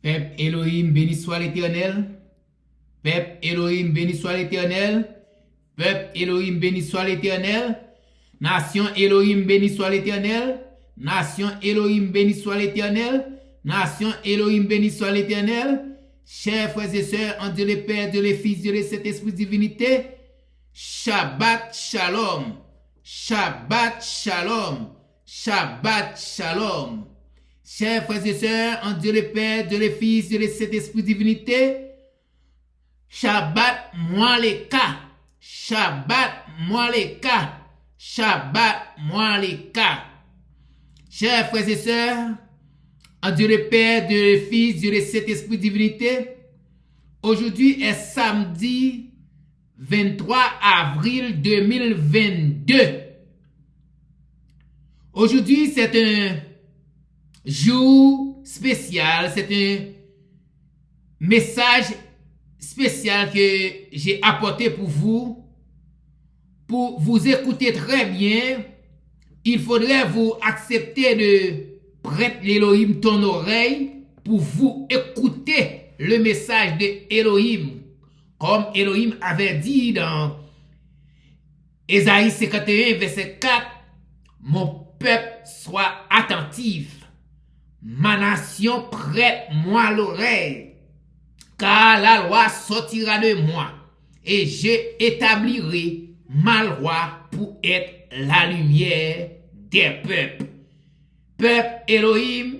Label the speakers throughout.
Speaker 1: Peuple Elohim, béni soit l'Éternel. Peuple Elohim, béni soit l'Éternel. Peuple Elohim, béni soit l'Éternel. Nation Elohim, béni soit l'Éternel. Nation Elohim, béni soit l'Éternel. Nation Elohim, béni soit l'Éternel. Chers frères et sœurs, en Dieu le Père, Dieu le Fils, Dieu le Saint-Esprit divinité, Shabbat Shalom. Shabbat Shalom. Shabbat Shalom. Chers frères et sœurs, en Dieu le Père, Dieu le Fils, Dieu le Saint-Esprit divinité, Shabbat Moaleka. Shabbat Moaleka. Shabbat Moaleka. Chers frères et sœurs, en Dieu le Père, Dieu le Fils, Dieu le Saint-Esprit divinité, aujourd'hui est samedi 23 avril 2022. Aujourd'hui, c'est un jour spécial, c'est un message spécial que j'ai apporté pour vous écouter très bien. Il faudrait vous accepter de prêter l'Elohim ton oreille pour vous écouter le message de Elohim. Comme Elohim avait dit dans Ésaïe 51, verset 4, mon peuple soit attentif, ma nation prête-moi l'oreille, car la loi sortira de moi, et j'établirai ma loi pour être la lumière des peuples. Peuple Elohim,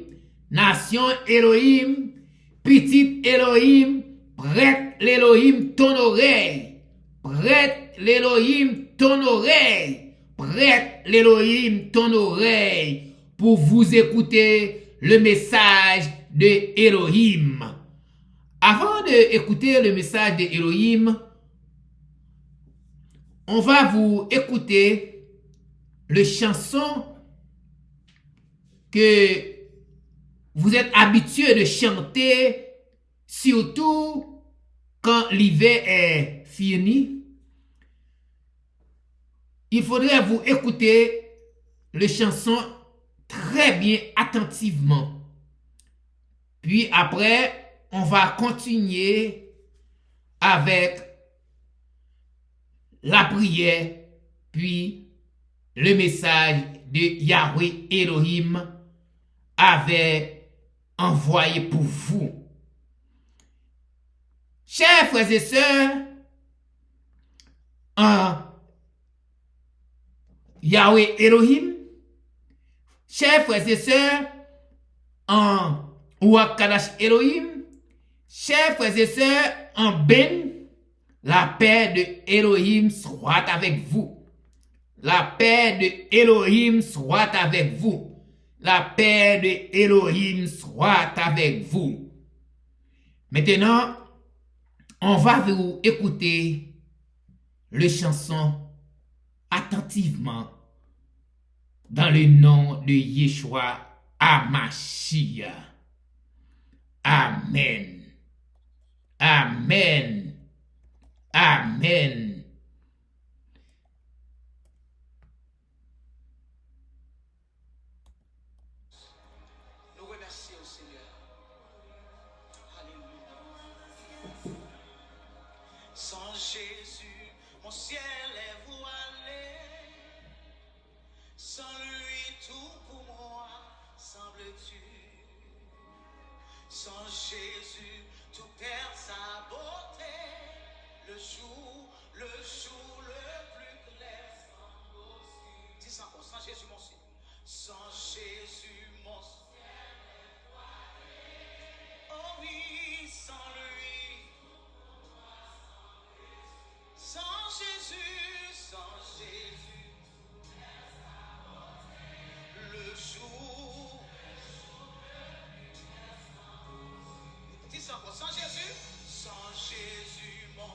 Speaker 1: nation Elohim, petit Elohim, prête l'Elohim ton oreille. Prête l'Elohim ton oreille. Prête l'Elohim ton oreille pour vous écouter le message de Elohim. Avant d'écouter le message de Elohim, on va vous écouter le chanson que vous êtes habitué de chanter, surtout quand l'hiver est fini. Il faudrait vous écouter les chansons très bien attentivement. Puis après, on va continuer avec la prière, puis le message de Yahweh Elohim avait envoyé pour vous. Chers frères et sœurs, en Yahweh Elohim, chers frères et sœurs, en Ouakadash Elohim, chers frères et sœurs, en Ben, la paix de Elohim soit avec vous. La paix de Elohim soit avec vous. La paix de Elohim soit avec vous. Maintenant, on va vous écouter les chansons attentivement dans le nom de Yeshua HaMashiach. Amen. Amen. Amen.
Speaker 2: Sans Jésus, mon ciel est voilé. Sans lui, tout pour moi semble-tu. Sans Jésus, tout perd sa beauté. Le jour le plus clair semble aussi. Dis ça encore, sans Jésus, mon ciel. Sans Jésus, mon ciel est voilé. Oh oui, sans lui. Sans Jésus, le jour. Dis ça encore, sans Jésus, mon.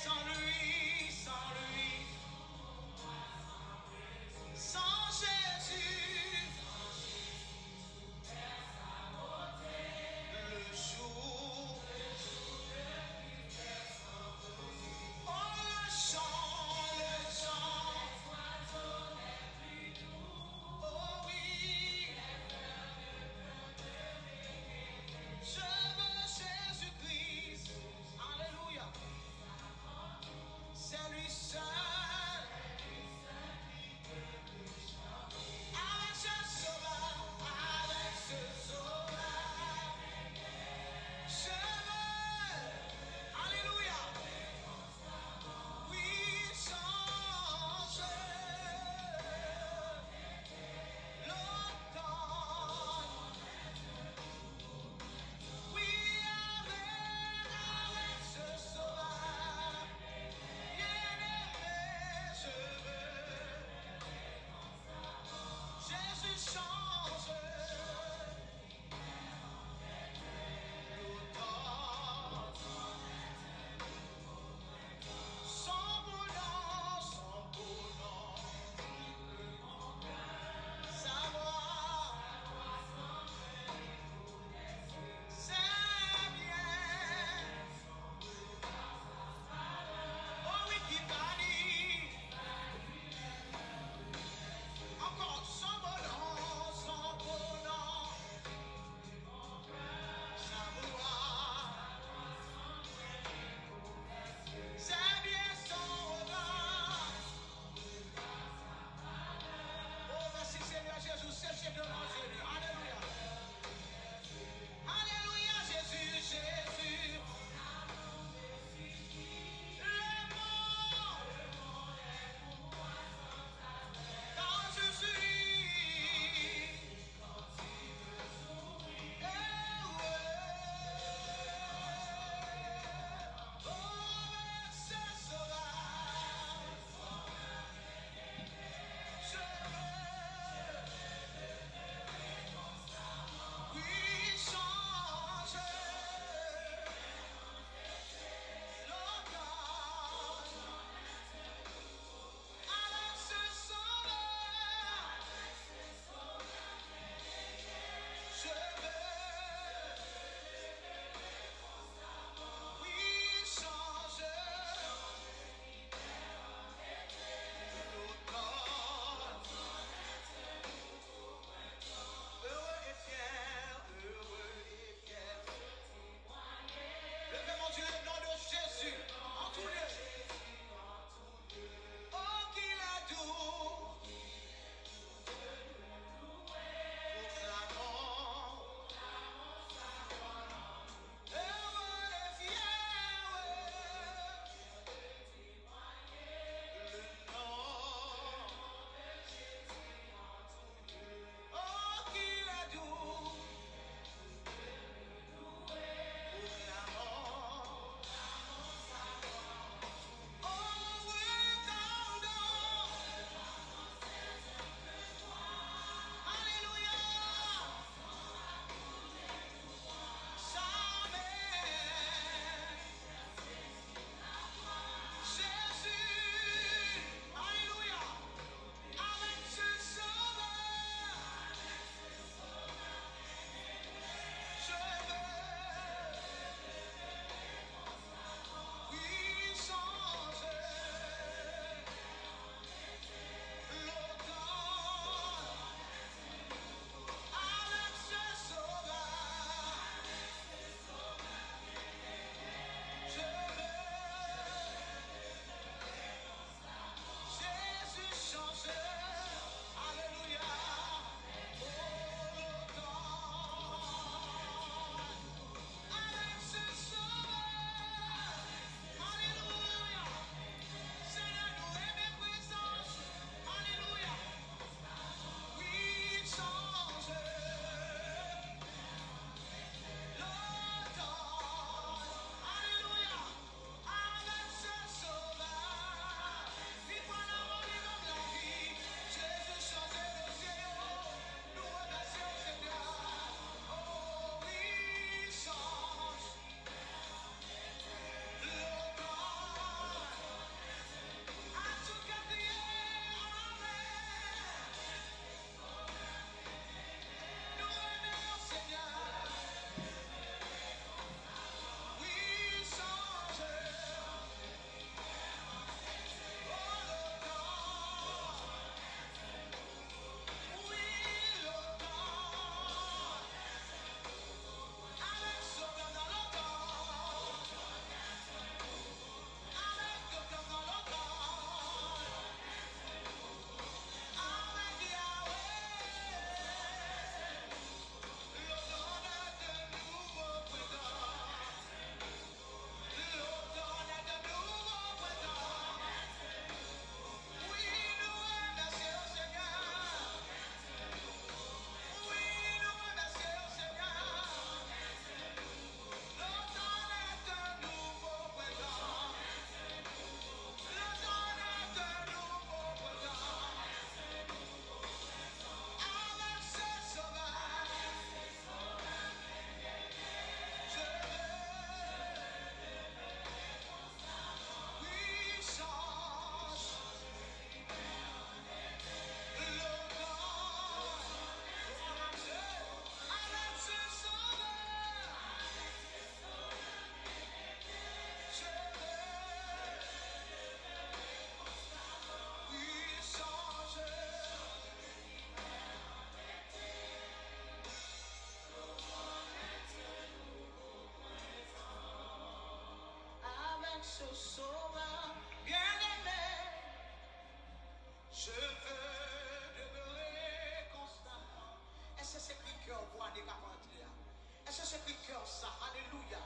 Speaker 2: Sans lui, sans Jésus, le jour. comme ça. Alléluia.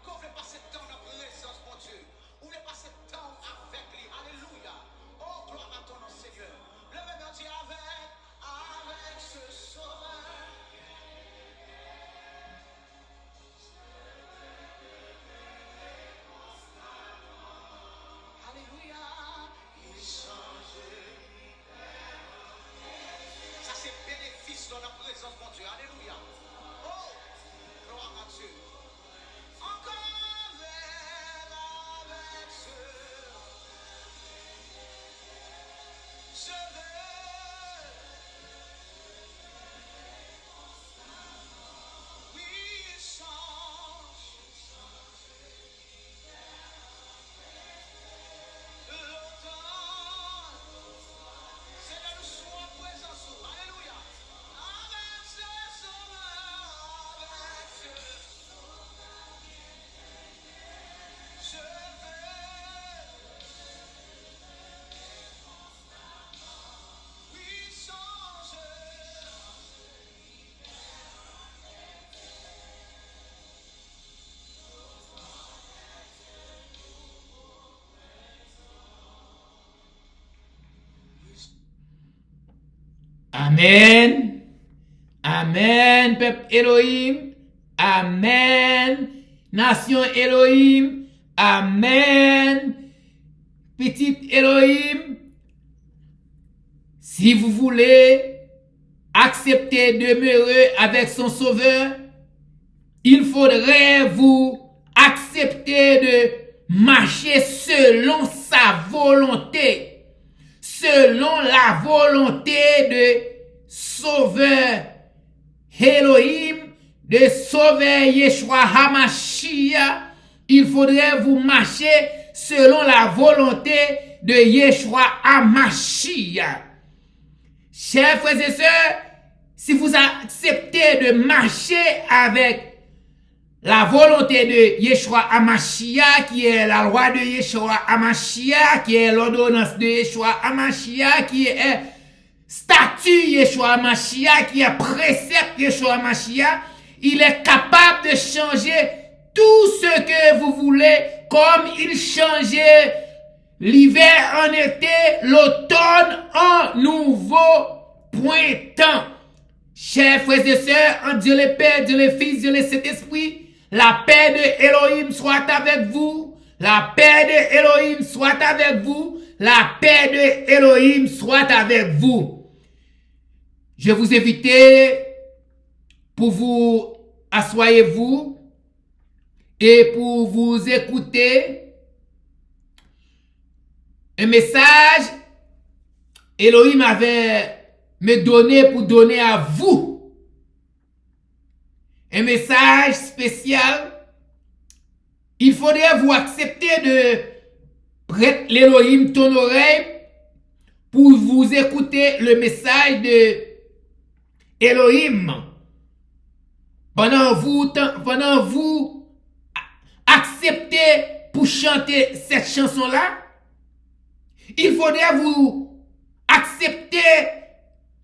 Speaker 2: Qu'on veut passer de temps dans la présence, mon Dieu. Vous voulez passer de temps avec lui. Alléluia. Oh, gloire à ton nom, Seigneur. Le même Dieu avec ce sauveur. Alléluia. Il change. Ça, c'est bénéfice dans la présence, mon Dieu. Alléluia. Oh, gloire à Dieu. Encore avec ce vœu. Oui, il change. L'automne. Seigneur, nous sommes en présence. Alléluia. Avec ce sauveur, avec ce vœu. Oui, change.
Speaker 1: Amen. Amen, peuple Elohim. Amen. Nation Elohim. Amen. Petite Elohim. Si vous voulez accepter de demeurer avec son sauveur, il faudrait vous accepter de marcher selon sa volonté. Selon la volonté de sauveur Elohim, de sauveur Yeshua HaMashiach, il faudrait vous marcher selon la volonté de Yeshua HaMashiach. Chers frères et sœurs, si vous acceptez de marcher avec la volonté de Yeshua HaMashiach, qui est la loi de Yeshua HaMashiach, qui est l'ordonnance de Yeshua HaMashiach, qui est statut Yeshua HaMashiach, qui est précepte Yeshua HaMashiach, il est capable de changer tout ce que vous voulez, comme il changeait l'hiver en été, l'automne en nouveau printemps. Chers frères et sœurs, en Dieu le Père, Dieu le Fils, Dieu le Saint-Esprit, la paix de Elohim soit avec vous. La paix de Elohim soit avec vous. La paix de Elohim soit avec vous. Je vous invite pour vous assoyez-vous et pour vous écouter un message Elohim avait me donné pour donner à vous. Un message spécial. Il faudrait vous accepter de prêter l'Elohim ton oreille pour vous écouter le message de Elohim. Pendant vous acceptez pour chanter cette chanson-là, il faudrait vous accepter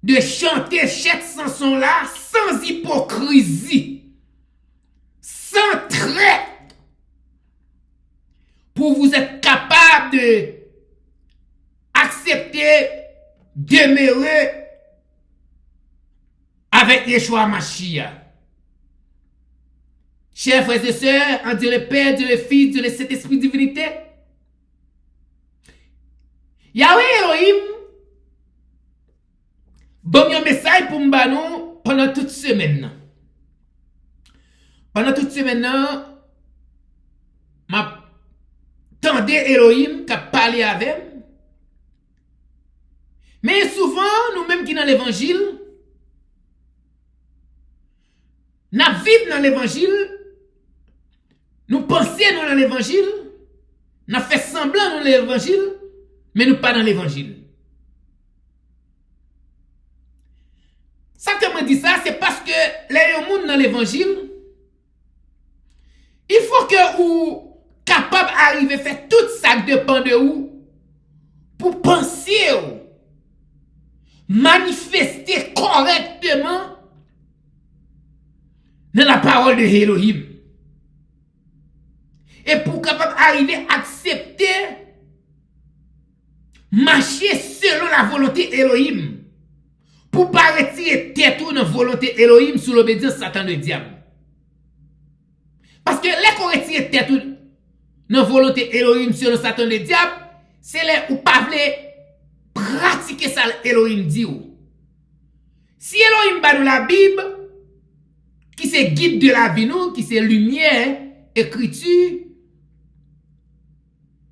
Speaker 1: de chanter cette chanson-là sans hypocrisie, sans traite, pour vous être capable de accepter, demeurer avec Yeshua HaMashiach. Chers frères et sœurs, en Dieu le Père, Dieu le Fils, Dieu le Saint-Esprit divinité, Yahweh Elohim, bon un message pour nous pendant toute semaine. Pendant toute semaine, m'a tendé Elohim qui a parlé avec. Mais souvent, nous-mêmes qui dans l'évangile, nous vivons dans l'évangile, nous pensons dans l'évangile, nous faisons semblant dans l'évangile, mais nous pas dans l'évangile. Ça que je dis ça, c'est parce que les gens dans l'évangile, il faut que vous capable d'arriver à faire tout ça qui dépend de vous pour penser, manifester correctement dans la parole de Elohim. Et pour capable arriver à accepter, marcher selon la volonté Elohim. Pour pas retirer tête ou dans volonté Elohim sous l'obédience Satan le diable. Parce que les qu'on retire tête ou dans volonté Elohim selon Satan le diable, c'est les ou pas voulez pratiquer ça Elohim dit ou. Si Elohim ba nous la Bible, qui c'est guide de la vie nous, qui c'est lumière, écriture,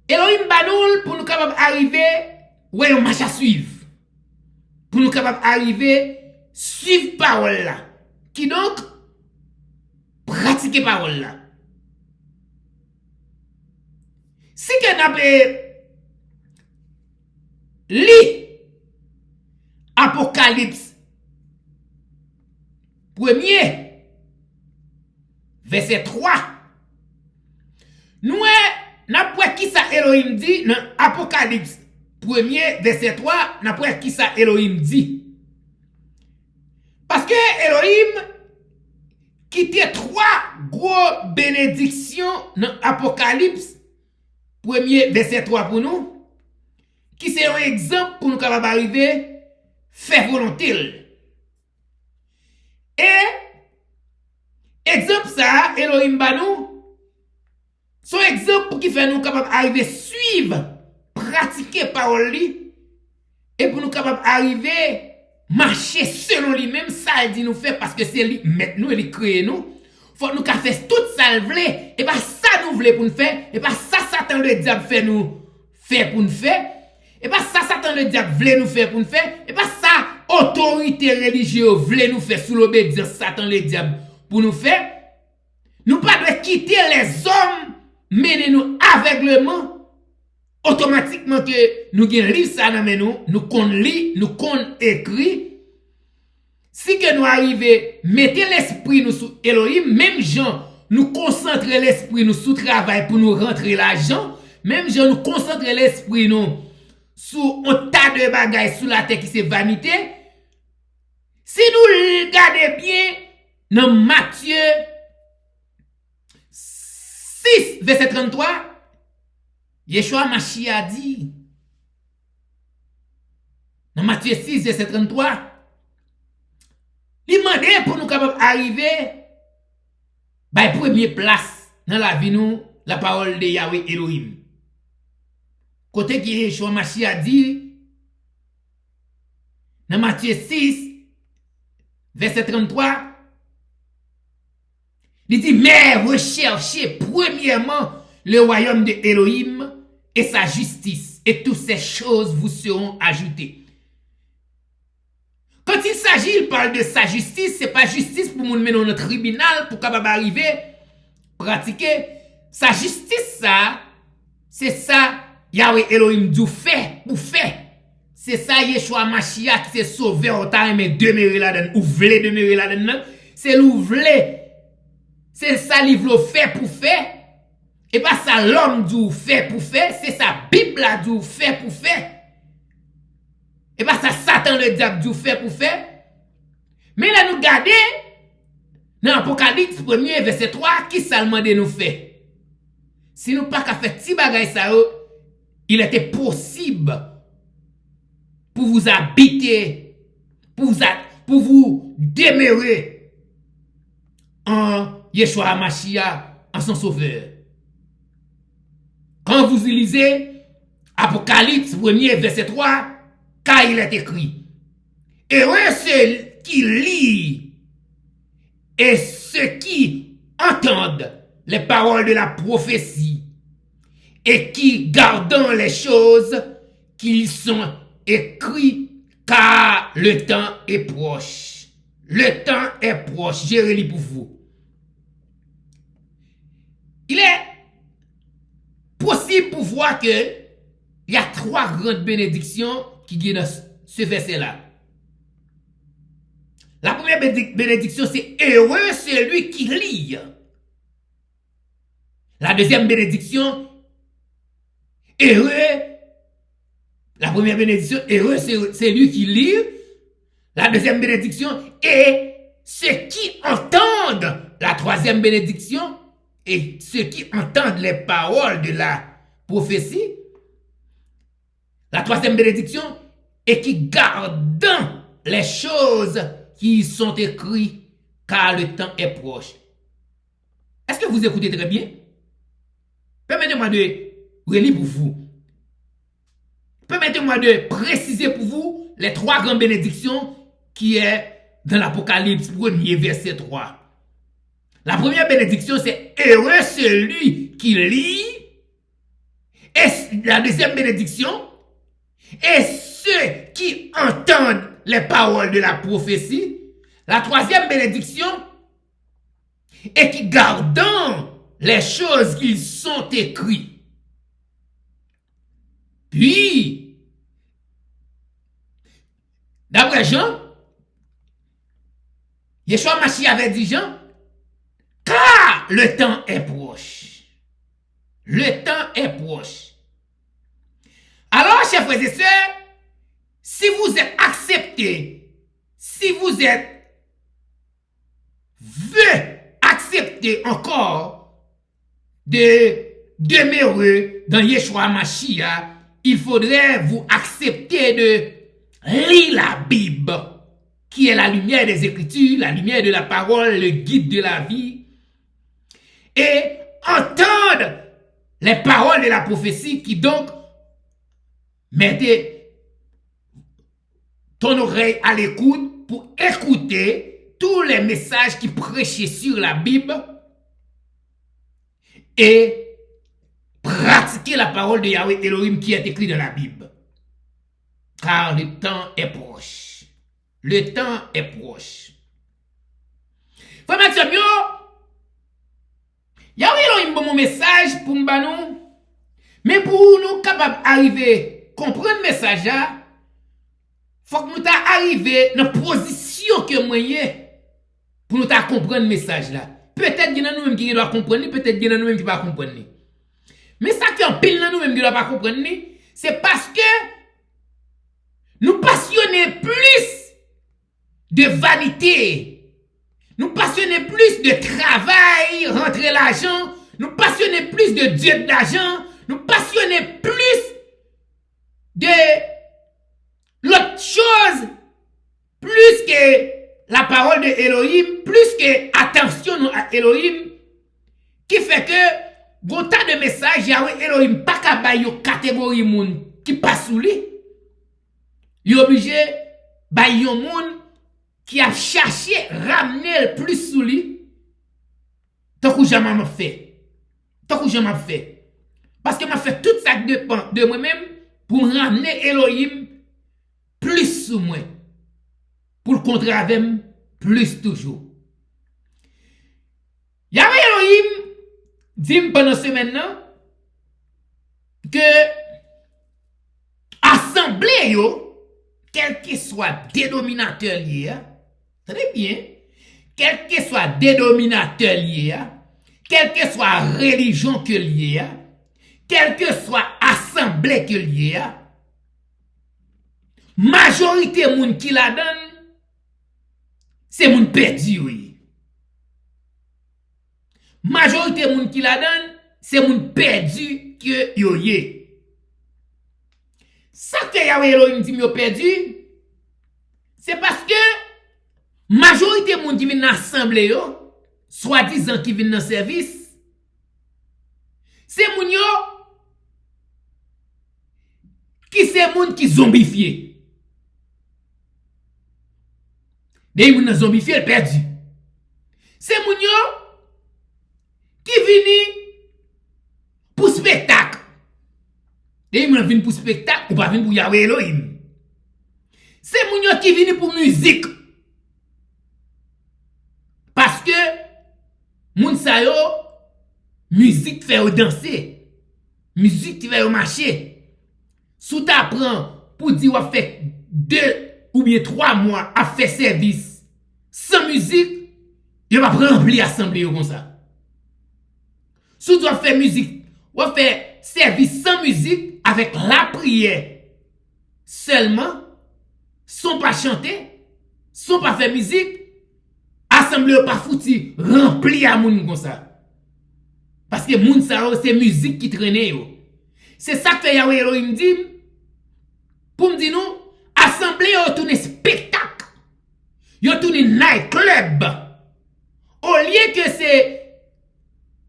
Speaker 1: Elohim ba nous pour nous capable arriver, ouais, on marche à suivre. Pour nous capable arriver, suivre parole là. Qui donc, pratiquer parole là. Si que nous avons lu Apocalypse 1er, verset 3, nous n'avons qui ça Elohim dit dans Apocalypse 1er, verset 3, n'avons qui ça Elohim dit. Parce que Elohim quittait 3 gros bénédictions dans Apocalypse 1er, verset 3 pour nous, qui c'est un exemple pour nous capable arriver, faire volonté. Et, exemple ça, Elohim Banou, son exemple qui fait nous capable arriver suivre, pratiquer parole li, et pour nous capable arriver, marcher selon lui-même, ça il dit nous faire parce que c'est lui, maintenant il crée nous. Faut nous faire tout ça le vle, et pas ça nous voulons pour nous faire, et pas ça Satan le diable fait nous faire pour nous faire, et pas ça Satan le diable voulait nous faire pour nous faire, et pas ça autorité religieuse voulait nous faire sous l'obédience Satan le diable pour nous faire. Nous pas devons quitter les hommes, mener nous aveuglement, automatiquement que nous gagnons livre ça dans nous qu'on lit, nous qu'on écrit. Si que nous arrivons, mettez l'esprit nous sous Elohim, même gens, nous concentrer l'esprit nous sous travail pour nous rentrer l'argent, même gens, nous concentrer l'esprit nous sous un tas de bagailles sous la terre qui c'est vanité. Si nous regardons bien dans Matthieu 6, verset 33, Yeshua Mashiach dit, dans Matthieu 6, verset 33, il demande pour nous capables d'arriver à la première place dans la vie nous, la parole de Yahweh Elohim. Côté qui Yeshua Mashiach dit, dans Matthieu 6, verset 33, il dit, mais recherchez premièrement le royaume de Elohim et sa justice, et toutes ces choses vous seront ajoutées. Quand il s'agit, il parle de sa justice, c'est pas justice pour nous mener dans notre tribunal pour capable arriver, pratiquer. Sa justice, ça, c'est ça, Yahweh Elohim du fait, pour faire. C'est ça, Yeshua Mashiach qui s'est sauvé au temps, mais demeurer là-dedans, ou voulez demeurer là-dedans, c'est l'ou voulez. C'est ça, livre fait pour faire. Et pas ça, l'homme du fait pour faire, c'est ça, Bible du fait pour faire. Et pas ça, Satan le diable du fait pour faire. Mais là, nous regardons, dans Apocalypse 1er, verset 3, qui ça demande nous fait? Si nous pas qu'à faire petit bagay ça, il était possible pour vous habiter, pour vous demeurer en Yeshua HaMashiach, en son sauveur. Quand vous lisez Apocalypse 1er, verset 3, car il est écrit, heureux ceux qui lisent et ceux qui entendent les paroles de la prophétie et qui gardent les choses qui sont écrites, car le temps est proche. Le temps est proche. Je relis pour vous. Il est possible pour voir que il y a 3 grandes bénédictions qui viennent dans ce verset-là. La première bénédiction, c'est heureux celui qui lit. La deuxième bénédiction, heureux. La première bénédiction, heureux c'est lui qui lit. La deuxième bénédiction, et ceux qui entendent. La troisième bénédiction, et ceux qui entendent les paroles de la prophétie. La troisième bénédiction, et qui gardent les choses qui y sont écrites, car le temps est proche. Est-ce que vous écoutez très bien? Permettez-moi de relire pour vous. Permettez-moi de préciser pour vous les trois grandes bénédictions qui est dans l'Apocalypse 1er, verset 3. La première bénédiction, c'est heureux celui qui lit. Et la deuxième bénédiction, et ceux qui entendent les paroles de la prophétie. La troisième bénédiction, et qui gardent les choses qui sont écrites. Puis, d'après Jean, Yeshua Mashiach avait dit Jean, car le temps est proche. Le temps est proche. Alors, chers frères et sœurs, si vous êtes acceptés, si vous veut accepter encore de demeurer dans Yeshua Mashiach, il faudrait vous accepter de lire la Bible, qui est la lumière des Écritures, la lumière de la parole, le guide de la vie, et entendre les paroles de la prophétie qui donc mettez ton oreille à l'écoute pour écouter tous les messages qui prêchaient sur la Bible et pratiquer la parole de Yahweh Elohim qui est écrite dans la Bible. Car le temps est proche. Le temps est proche. Frère Mathieu, Yahweh Elohim bon mon message pour nous, mais pour nous capables d'arriver à comprendre le message là, faut que nous arriver dans la position que moyen pour nous comprendre le message là. Peut-être qu'il y a nous-mêmes qui doit comprendre, peut-être qu'il y a nous-mêmes qui ne pas comprendre. Mais ça qui en pile dans nous-mêmes qui ne doit pas comprendre, c'est parce que nous passionnons plus de vanité. Nous passionnons plus de travail, rentrer l'argent. Nous passionnons plus de Dieu d'argent. Nous passionnons plus de l'autre chose, plus que la parole de Elohim, plus que attention à Elohim, qui fait que gonta de message Yahweh Elohim pas ka bay yo catégorie moun qui passe sous lui. Il est obligé bay yon moun qui a cherché ramener le plus sous lui. Tant que jamais m'a fait. Tant que jamais fait. Parce que m'a fait tout ça dépend de moi-même pour ramener Elohim plus sous moi. Pour le contraire avec plus toujours. Yahweh Elohim dit pendant ce maintenant que assemblée yo, quel que soit dénominateur lié, très bien, quel que soit dénominateur lié, quelle que soit religion que lié, quelle que soit assemblée que lié, majorité moun qui la donne, c'est moun perdu, oui. Majorité moun qui la donne, c'est moun perdu que yo yé. Ça que Yahweh Elohim dit yo perdu, c'est parce que majorité moun qui vient dans l'assemblée yo, soi-disant qui vient dans le service, c'est moun yo qui c'est moun qui zombifié. Des moun zombifié perdu. C'est moun yo qui vini pour spectacle. Des moun vini pour spectacle ou pas vini pour Yahweh Elohim. C'est moun yo qui vini pour musique. Parce que moun sa yo musique fait danser. Musique fait marcher. Sous t'apprend pour dire ou fait 2 ou bien 3 mois à faire service sans musique, il va remplir l'assemblée comme ça. Si tu faire musique, ou faire service sans musique, avec la prière seulement, sans pas chanter, sans pas faire musique, assemblée pas foutu, rempli à moun comme ça. Parce que moun sa yo, c'est musique qui traîne yo. C'est ça que Yahweh Elohim dit, pour me dire nous, assemblée yo tourne spectacle. Yo tourne nightclub. Au lieu que c'est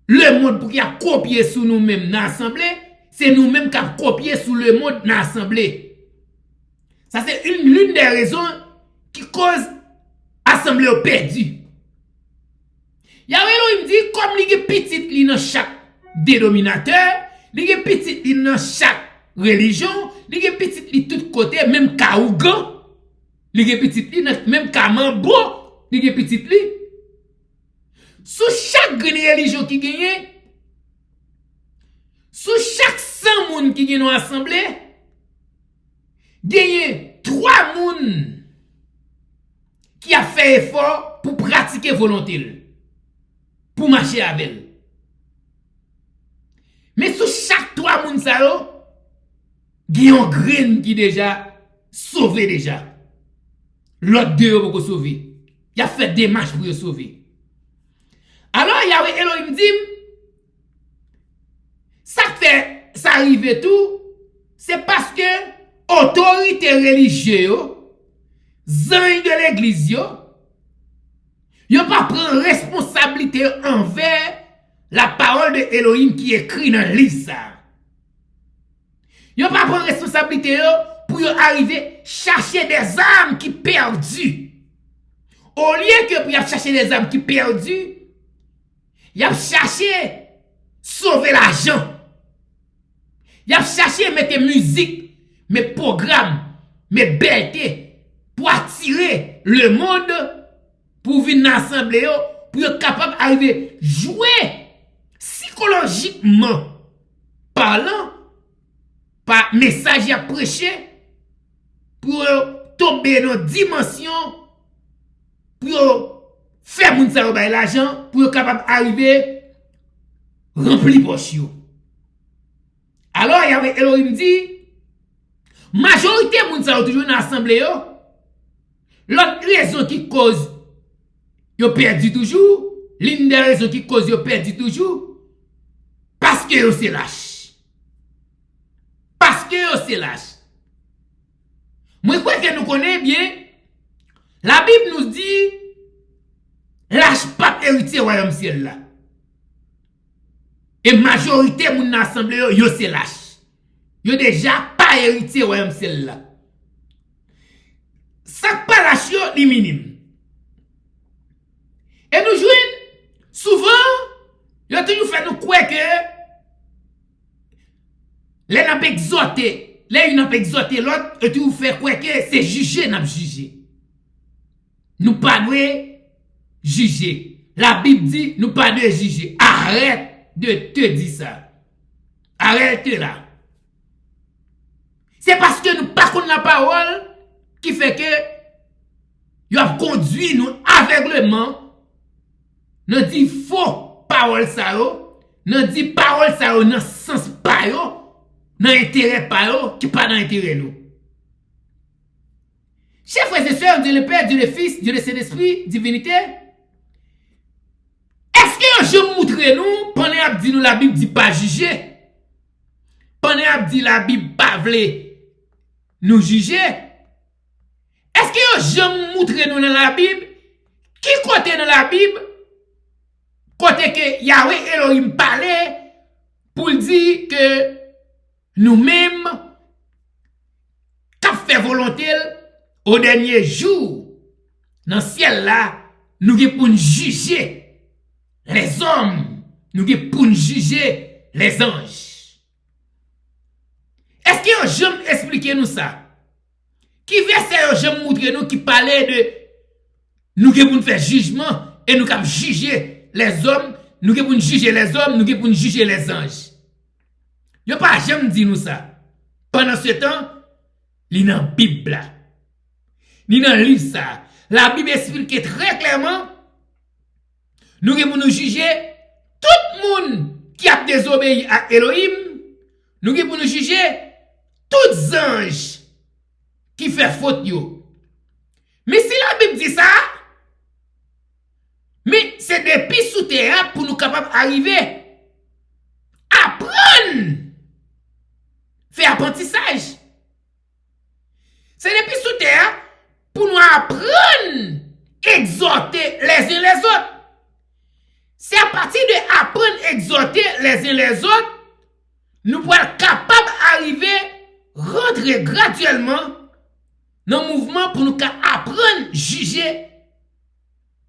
Speaker 1: le monde pour qui a copié sous nous-mêmes dans l'assemblée, c'est nous-mêmes qui avons copié sous le monde dans l'assemblée. Ça c'est l'une des raisons qui cause assemblée au perdu. Yahweh Elohim dit, comme il y a petit li dans chaque dénominateur, il y a petit li dans chaque religion, il y a petit li tout côté, même Kaougan, il y a petit li même Kamambo, il y a petit li. Sous chaque religion qui gagne, sous chaque 100 moun qui gagne dans l'assemblée, gagne 3 moun qui a fait effort pour pratiquer volonté, pour marcher avec elle. Mais sous chaque 3 moun sa yo, gagne un grain qui déjà sauvé déjà. L'autre deux pour sauver. Il a fait des marches pour sauver. Alors, Yahweh Elohim dit, ça fait, ça arrive tout, c'est parce que autorité religieuse, zan de l'église, yo pas prendre responsabilité envers la parole de Elohim qui est écrite dans le livre ça. Yo pas prendre responsabilité pour arriver chercher des âmes qui perdues. Au lieu que pour chercher des âmes qui perdues, il a cherché sauver l'argent. Il a cherché mettre musique, mes programmes, mes belletés pour attirer le monde pour venir dans l'assemblée pour être capable d'arriver jouer psychologiquement parlant par message à prêcher pour tomber dans une dimension pour faire moun sa bay l'argent pour être capable d'arriver rempli poche yo. Alors Yahweh Elohim dit majorité moun sa toujours dans l'assemblée yo. L'autre raison qui cause yo perdu toujours, l'une des raisons qui cause yo perdu toujours parce que yo c'est lâche. Parce que yo c'est lâche. Moi crois que nous connaissons bien la Bible nous dit lâche pas héritier royaume ciel là. Et majorité moun dans l'assemblée yo c'est lâche. Yo déjà pas héritier royaume ciel là. Ça pas lâche yo li minime. Et nous jouons souvent yo toujours fait nous croire que les n'a pas exhorté, les n'a pas exhorté l'autre et toujours fait croire que c'est juger n'a juger. Nous pas doit juger. La Bible dit, nous pas de juger. Arrête de te dire ça. Arrête là. C'est parce que nous pas connaissons la parole qui fait que nous avons conduit nous aveuglement. Nous dit faux parole ça yo. Nous dit parole ça yo dans sens pas yo, dans intérêt pas yo, qui pas dans intérêt nous. Chers frères et sœurs, Dieu le Père, Dieu le Fils, Dieu le Saint-Esprit, divinité. Est-ce que je montre nous, pendant que dit nous la Bible dit pas juger? Pendant que dit la Bible pas vle nous juger? Est-ce que je montre nous dans la Bible? Qui côté dans la Bible? Côté que Yahweh Elohim parlait pour dire que nous-mêmes, qu'a fait volonté au dernier jour, dans le ciel là, nous sommes pour juger les hommes, nous sommes pour juger les anges. Est-ce que j'aime expliquer nous ça? Qui verset j'aime montrer nous qui parlait de nous sommes pour faire jugement et nous sommes juger les hommes, nous sommes pour juger les hommes, nous sommes pour juger les anges. Yo pas j'aime dire nous ça. Pendant ce temps, il dans la Bible là. Ni dans le livre ça. La Bible explique très clairement, nous devons nous juger tout le monde qui a désobéi à Elohim, nous devons nous juger tous les anges qui fait faute yo. Mais si la Bible dit ça, mais c'est depuis sous terre pour nous capables d'arriver fait apprentissage. C'est depuis sous terre pour nous apprendre, exhorter les uns les autres. C'est à partir de apprendre, exhorter les uns les autres, nous pourrons être capables d'arriver, rentrer graduellement dans le mouvement pour nous apprendre, juger,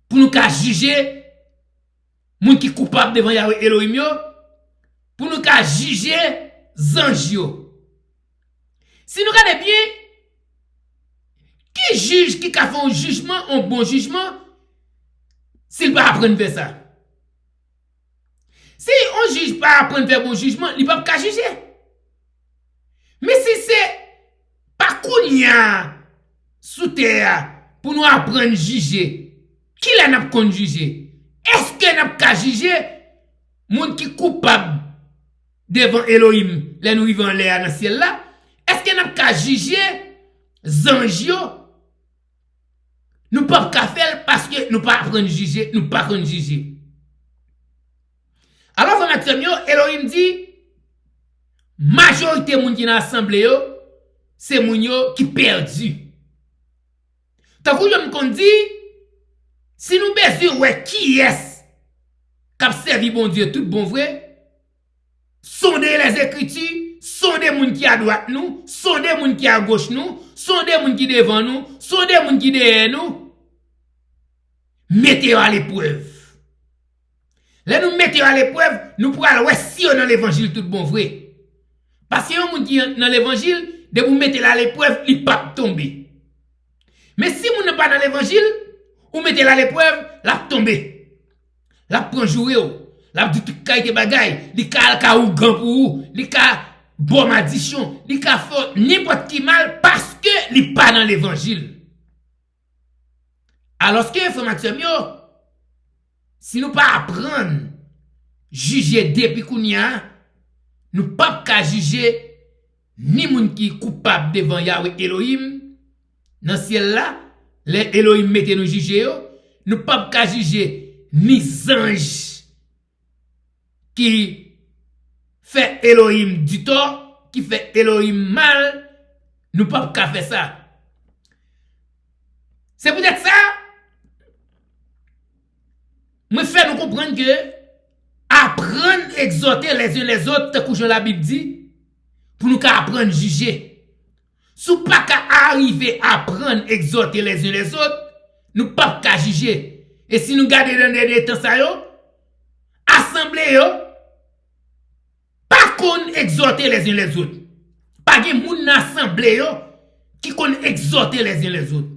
Speaker 1: pour nous juger moun qui coupable devant Yahweh Elohim yo, pour nous juger zanj yo. Si nous regardons bien, qui juge, qui a fait un jugement, un bon jugement, s'il va apprendre à faire ça? Si on juge pas apprendre à faire bon jugement, il ne peut pas juger. Mais si c'est pas kounya sous terre pour nous apprendre à juger, qui l'a n'a pas juger? Est-ce que n'a pas juger moun qui coupable devant Elohim, les nous vivons l'air dans le ciel là? Est-ce que n'a pas juger zanj yo? Nous pas faire parce que nous pas apprendre à juger, nous pas apprendre à juger. Alors, Elohim dit, majorité moun qui dans l'assemblée, c'est moun yo qui perdu. Tant que je me dit, si nous besoin, ouais, qui est-ce qui a servi bon Dieu, tout bon vrai, sondez les Écritures, sondez moun qui à droite nous, sondez moun qui à gauche nous, sondez moun qui devant nous, sondez moun qui derrière nous, mettez-vous à l'épreuve. Là, nous mettons à l'épreuve, nous pourrons aller si on dans l'évangile tout bon vrai. Parce que yon moun qui dans l'évangile, de vous mettez à l'épreuve, il pas tomber. Mais si vous n'êtes pas dans l'évangile, vous mettez à l'épreuve, la tomber. La prend jouer, la dit tout kaite bagay, li ka ou gan pour ou, li ka bon addition, li ka fort n'importe qui mal parce que li pas dans l'évangile. Alors que information yo, si nous pas apprendre juger depuis kounya, nous pas ka juger ni moun qui coupable devant Yahweh Elohim dans ciel là, les Elohim mette nous juger yo, nous pas ka juger ni ange qui fait Elohim du tort, qui fait Elohim mal, nous pas ka faire ça. C'est peut-être ça me fait nous comprendre que apprendre exhorter les uns les autres, tant que la Bible dit, pour nous apprendre à juger. Si pas qu'à arriver à apprendre exhorter les uns les autres, nous pas qu'à juger. Et si nous gardons dans des temps ça yo, assemblée yo, pas qu'on exhorter les uns les autres. Pas de moun assemblée yo qui qu'on exhorter les uns les autres.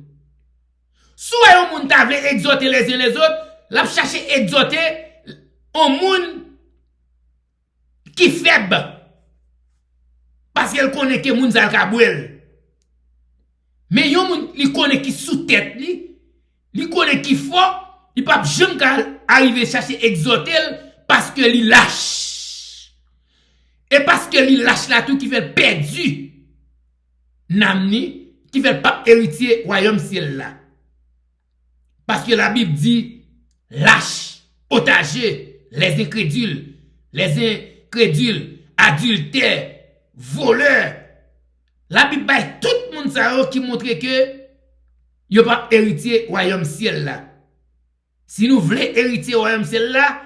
Speaker 1: Soit yon moun ta vle exhorter les uns les autres, la chercher exhorter un moun qui faible parce qu'elle connaît que moun zal kabouel. Mais yon moun li connaît qui sous tête li connaît qui fort, il pas jamais arriver chercher exhorter parce que li lâche. Et parce que li lâche la tout qui fait perdu namni qui fait pas héritier royaume ciel là. Parce que la Bible dit lâche, otager, les incrédules, adultères, voleurs. La Bible dit tout le monde ça qui montre que yo pas héritier royaume ciel là. Si nous voulons hériter royaume ciel là,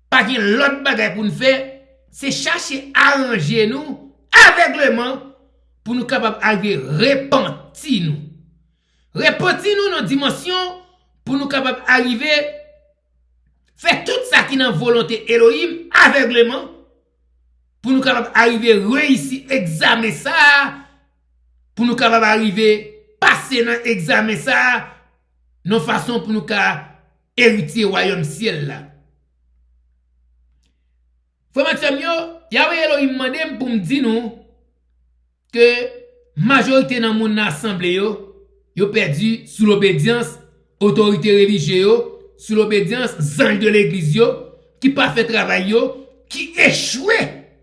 Speaker 1: pas qu'il l'autre bagaille pour nous faire, c'est chercher arranger nous aveuglement pour nous capable arriver repentir nous. Repentir nous dans dimension pour nous capable arriver faire tout ça qui dans volonté Elohim aveuglement pour nous capable arriver réussir examen ça pour nous capable arriver passer dans examen ça non façon pour nous hériter royaume ciel là. Frère yo, Yahweh Elohim mande pour me dire nous que majorité dans mon assemblée yo perdu sous l'obédience autorité religieuse, sous l'obédience ange de l'église qui pas fait travail qui échoué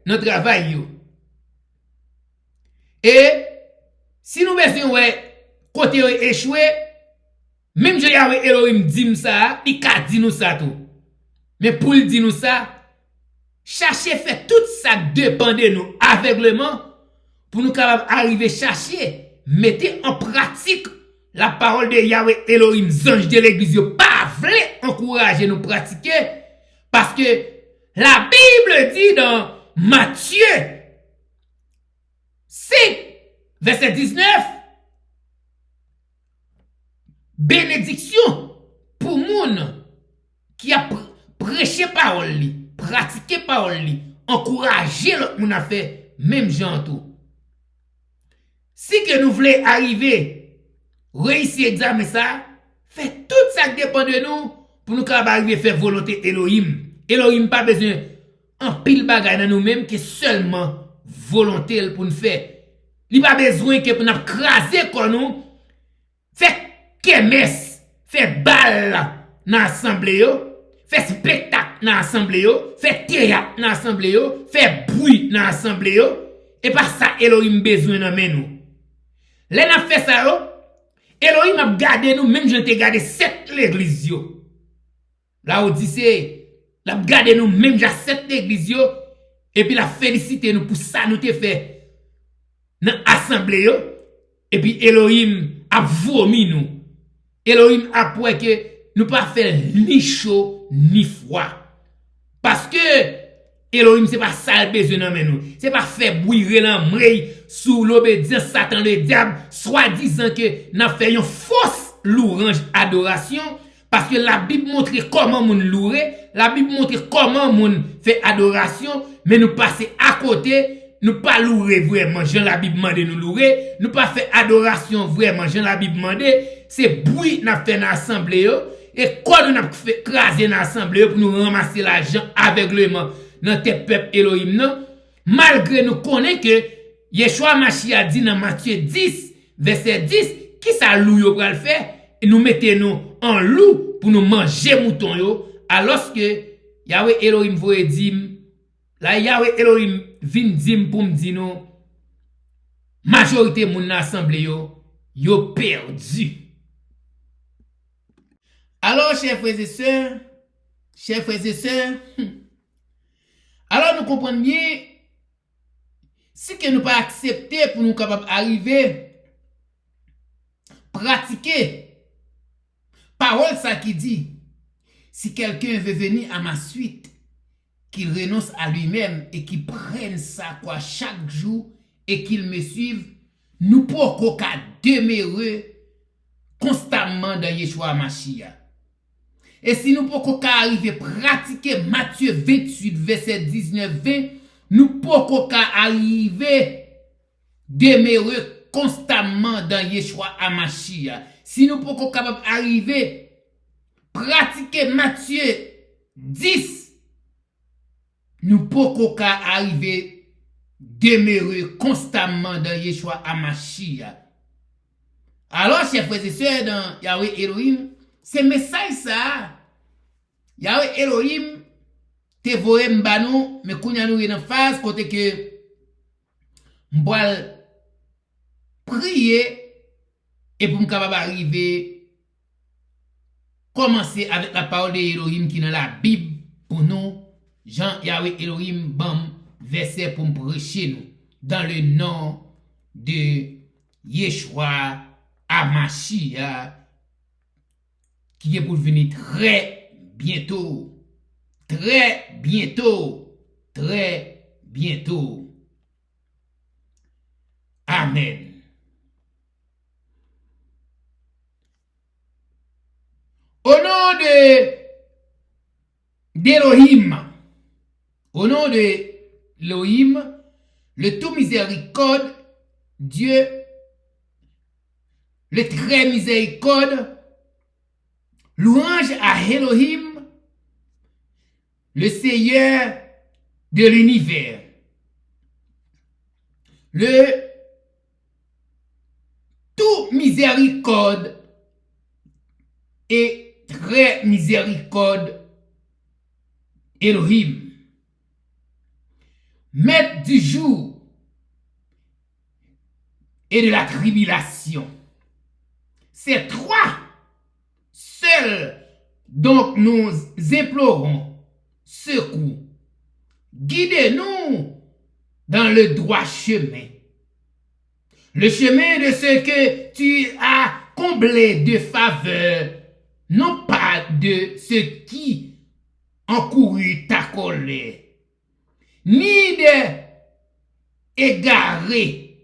Speaker 1: dans travail yo. Et si nous besoin côté échoué, même je Yahweh Elohim dit ça, il ka dit nous ça tout. Mais pour dire nous ça, chercher faire tout ça dépend de nous aveuglement pour nous capables arriver chercher, mettez en pratique la parole de Yahweh Elohim, ange de l'église, pas voulez encourager nous pratiquer, parce que la Bible dit dans Matthieu 5, verset 19, bénédiction pour moun qui a prêché parole li, pratiqué parole li, encourager l'autre moun a fait même genre tout. Si que nous voulons arriver réussir examen ça, fait tout ça qui dépend de nous pour nous capable arriver faire volonté Elohim. Elohim pas besoin en pile bagay dans nous-mêmes que seulement volonté pour nous faire. Il pas besoin que pour nous craser comme nous fait kermesse, fait balle dans l'assemblée, fait spectacle dans l'assemblée, fait théâtre dans l'assemblée, fait bruit dans l'assemblée, et pas ça Elohim besoin dans nous. Là n'a fait ça, Elohim a gardé nous, même je t'ai gardé 7 l'église. Là où dit c'est, l'a gardé nous, même j'ai 7 l'église, et puis la félicité nous pour ça nous t'ai fait dans l'assemblée, et puis Elohim a vomi nous. Elohim a pour que nous pas faire ni chaud ni froid. Parce que Elohim c'est pas ça le besoin dans nous. C'est pas faire bouillir l'amrei sous l'obédience Satan le diable, soi-disant que n'a fait une fausse louange adoration, parce que la Bible montre comment moun louer, la Bible montre comment moun fait adoration, mais nous passer à côté, nous pas louer vraiment, Jean la Bible mande nous louer, nous pas faire adoration vraiment, Jean la Bible mande, c'est bruit n'a fait dans l'assemblée, et quand nous n'a fait craser dans l'assemblée pour nous ramasser l'argent aveuglément dans tes peuples Elohim, non, malgré nous connaît que Yeshua Mashiach a dit dans Matthieu 10, verset 10, qui ça loup yo pral faire, et nous mettez-nous en loup pour nous manger mouton yo, alors que Yahweh Elohim voye dim, la Yahweh Elohim vin dim pour me dire non, majorité moun assemblée yo perdu. Alors, chers frères et sœurs, alors nous comprenons bien, si que nous pas accepter pour nous capables arriver, pratiquer, parole ça qui dit, si quelqu'un veut venir à ma suite, qu'il renonce à lui-même et qu'il prenne sa croix chaque jour et qu'il me suive, nous pouvons qu'à demeurer constamment dans Yeshua Mashiach. Et si nous pouvons qu'à arriver pratiquer Matthieu 28, verset 19-20, nous pouvons qu'à arriver demeurer constamment dans Yeshua Mashiach. Si nous pouvons capable arriver pratiquer Matthieu 10, nous pouvons qu'à arriver demeurer constamment dans Yeshua Mashiach. Alors, chers frères et sœurs, dans Yahweh Elohim, c'est message ça. Yahweh Elohim te voye m'banou, mais kounya nou en phase côté que m'boal prier et pour m'capable arriver commencer avec la parole de Elohim qui dans la Bible pour nous. Jean Yahweh Elohim bam verset pour me prêcher nous dans le nom de Yeshua Hamashiach qui est pour venir très bientôt. Très bientôt. Très bientôt. Amen. Au nom d'Elohim, au nom de Elohim, le tout miséricorde, Dieu, le très miséricorde, louange à Elohim, le Seigneur de l'univers, le tout miséricorde et très miséricorde Elohim, maître du jour et de la tribulation. Ces trois seuls donc nous implorons secours. Guidez-nous dans le droit chemin. Le chemin de ce que tu as comblé de faveur, non pas de ce qui encourut ta colère, ni des égarés,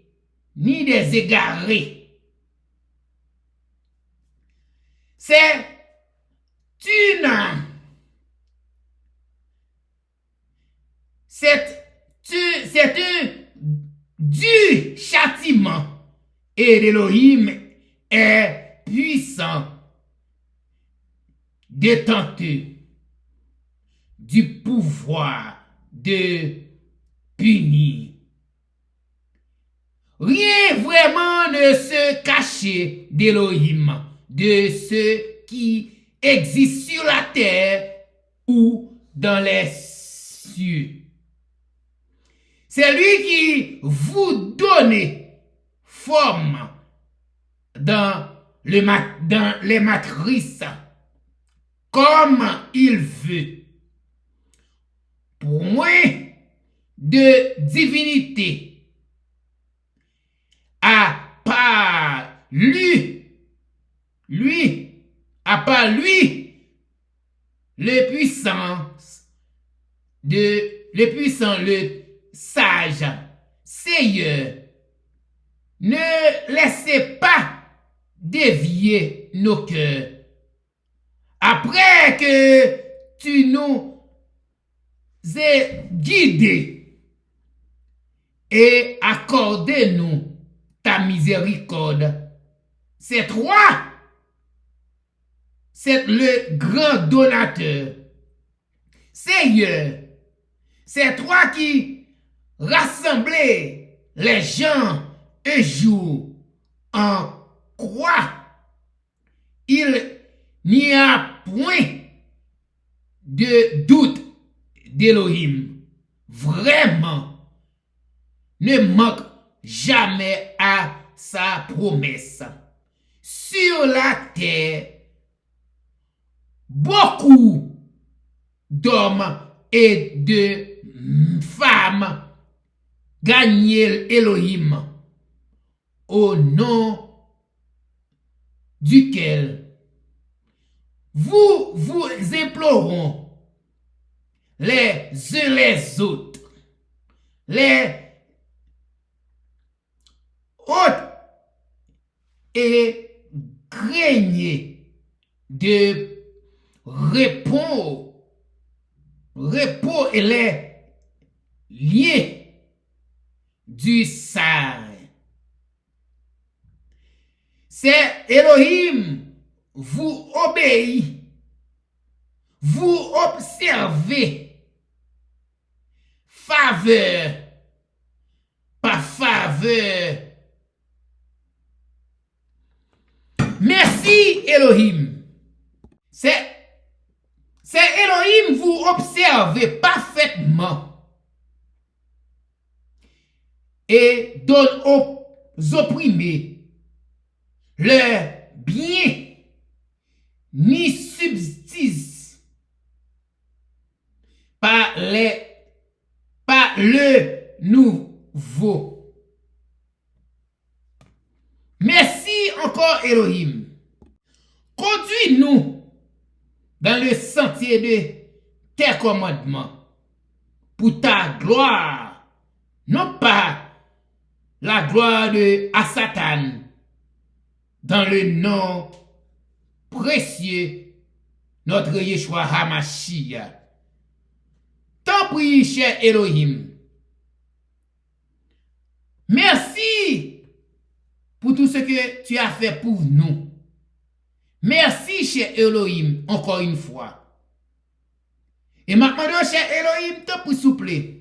Speaker 1: C'est un du châtiment et l'Élohim est puissant, détenteur du pouvoir de punir. Rien vraiment ne se cachait d'Élohim, de ce qui existe sur la terre ou dans les cieux. C'est lui qui vous donne forme dans les matrices comme il veut. Point de divinité à part lui, le puissant, le sage, Seigneur, ne laissez pas dévier nos cœurs. Après que tu nous aies guidés et accordez-nous ta miséricorde. C'est toi, c'est le grand donateur. Seigneur, c'est toi qui rassemblais les gens un jour en croix. Il n'y a point de doute d'Élohim. Vraiment, ne manque jamais à sa promesse. Sur la terre, beaucoup d'hommes et de femmes gagnent Elohim au nom duquel vous implorons les uns les autres, les autres, et craignez de repos et les liens du saint. C'est Elohim vous obéit, vous observez, faveur par faveur. Merci Elohim. C'est Elohim vous observez parfaitement et donne aux opprimés leur bien, ni subsiste par le nouveau. Merci encore Elohim. Conduis-nous dans le sentier de tes commandements pour ta gloire, non pas la gloire à Satan, dans le nom précieux notre Yeshua HaMashiach. T'en prie, cher Elohim. Merci pour tout ce que tu as fait pour nous. Merci, cher Elohim, encore une fois. Et maintenant, cher Elohim, t'en prie, s'il vous plaît.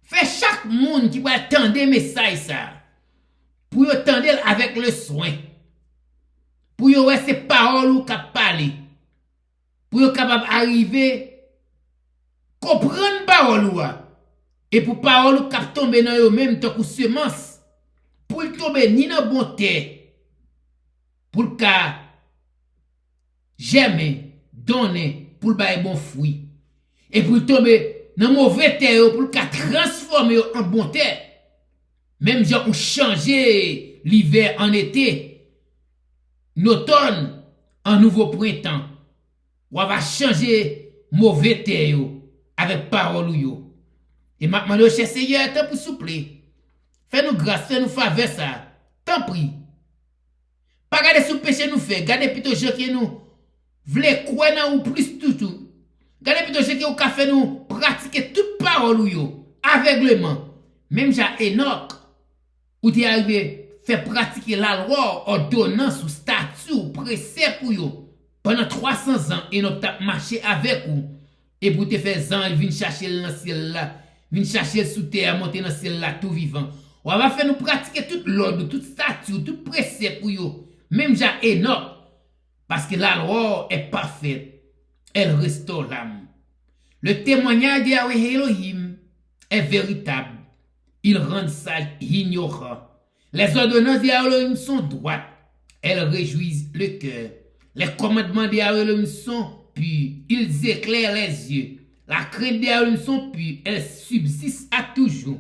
Speaker 1: Fais chaque monde qui va attendre des messages ça, pour attendre avec le soin, pour y ces paroles ou cap parler, pour y capable arriver comprendre parole ou et pour parole ou cap tomber dans eux même tant que semence, pour tomber ni dans bon terre, pour le cas jamais donner pour le bon fruit, et pour tomber dans mauvais terre pour le cas transformer en bon terre. Même gens ont changé l'hiver en été, l'automne en nouveau printemps. On va changer mauvais terre avec parole yo. Et maintenant, le Seigneur temps pour souple. Fais-nous grâce, fais-nous faveur ça. Tant pis. Pas garder sous péché nous fait, garder plutôt gens qui nous vle quoi nan ou plus tout. Garder plutôt gens qui ou ka fait nous pratiquer toute parole yo aveuglement. Même Jean Enoch ou t'es arrivé faire pratiquer la loi, ordonnance ou statut ou précepte pour yo pendant 300 ans et nous t'a marché avec vous et pour te faire ans il vient chercher dans ciel là, vient chercher sous terre monter dans ciel là tout vivant. On va faire nous pratiquer tout l'ordre, tout statut, tout précepte pour yo. Même Jean Enoch parce que la loi est parfaite, elle restaure l'âme. Le témoignage de Yahweh Elohim est véritable. Il rend sage ignorant. Les ordonnances de Yahweh Elohim sont droites. Elles réjouissent le cœur. Les commandements de Yahweh Elohim sont purs. Ils éclairent les yeux. La crainte de Yahweh Elohim sont purs. Elles subsistent à toujours.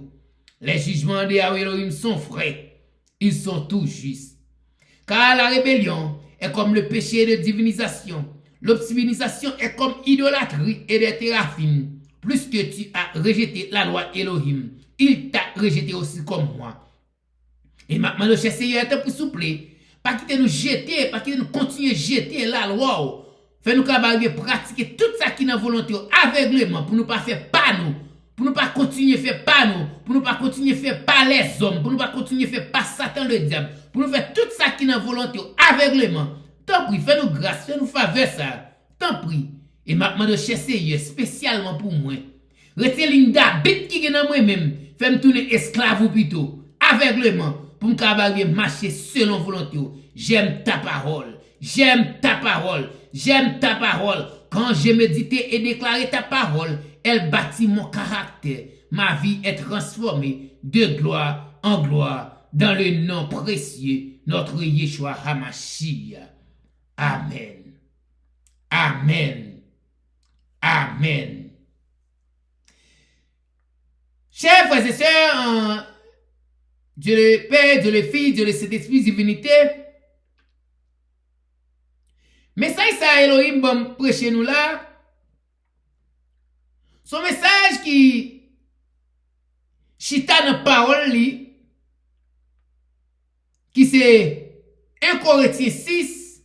Speaker 1: Les jugements de Yahweh Elohim sont vrais. Ils sont tout justes. Car la rébellion est comme le péché de divinisation. L'obstinisation est comme idolâtrie et des téraphim. Plus que tu as rejeté la loi Elohim, il t'a rejeté aussi comme moi. Et maintenant, le Seigneur est pour souple. Pas quitter nous jeter, pas quitter nous continuer à jeter la loi. Fait nous capables pratiquer tout ça qui est dans la volonté aveuglement pour nous pas faire pas nous. Pour nous pas continuer à faire pas nous. Pour nous pas continuer à faire pas les hommes. Pour nous pas continuer à faire pas Satan le diable. Pour nous faire tout ça qui est dans la volonté aveuglement. Tant pis, fais-nous grâce, fais-nous faveur ça. Tant pis. Et maintenant de Seigneur spécialement pour moi. Retire l'inda bit qui est dans moi-même. Fais-moi tourner esclave ou plutôt. Aveuglement. Pour me marcher selon volonté. J'aime ta parole. J'aime ta parole. J'aime ta parole. Quand j'ai médité et déclaré ta parole, elle bâtit mon caractère. Ma vie est transformée de gloire en gloire dans le nom précieux, notre Yeshua HaMashiach. Amen. Amen. Amen. Chers frères et sœurs, Dieu le Père, Dieu le Fils, Dieu le Saint-Esprit, divinité. Message ça Elohim bon prêcher nous là. Son message qui chita dans parole li qui c'est 1 Corinthiens 6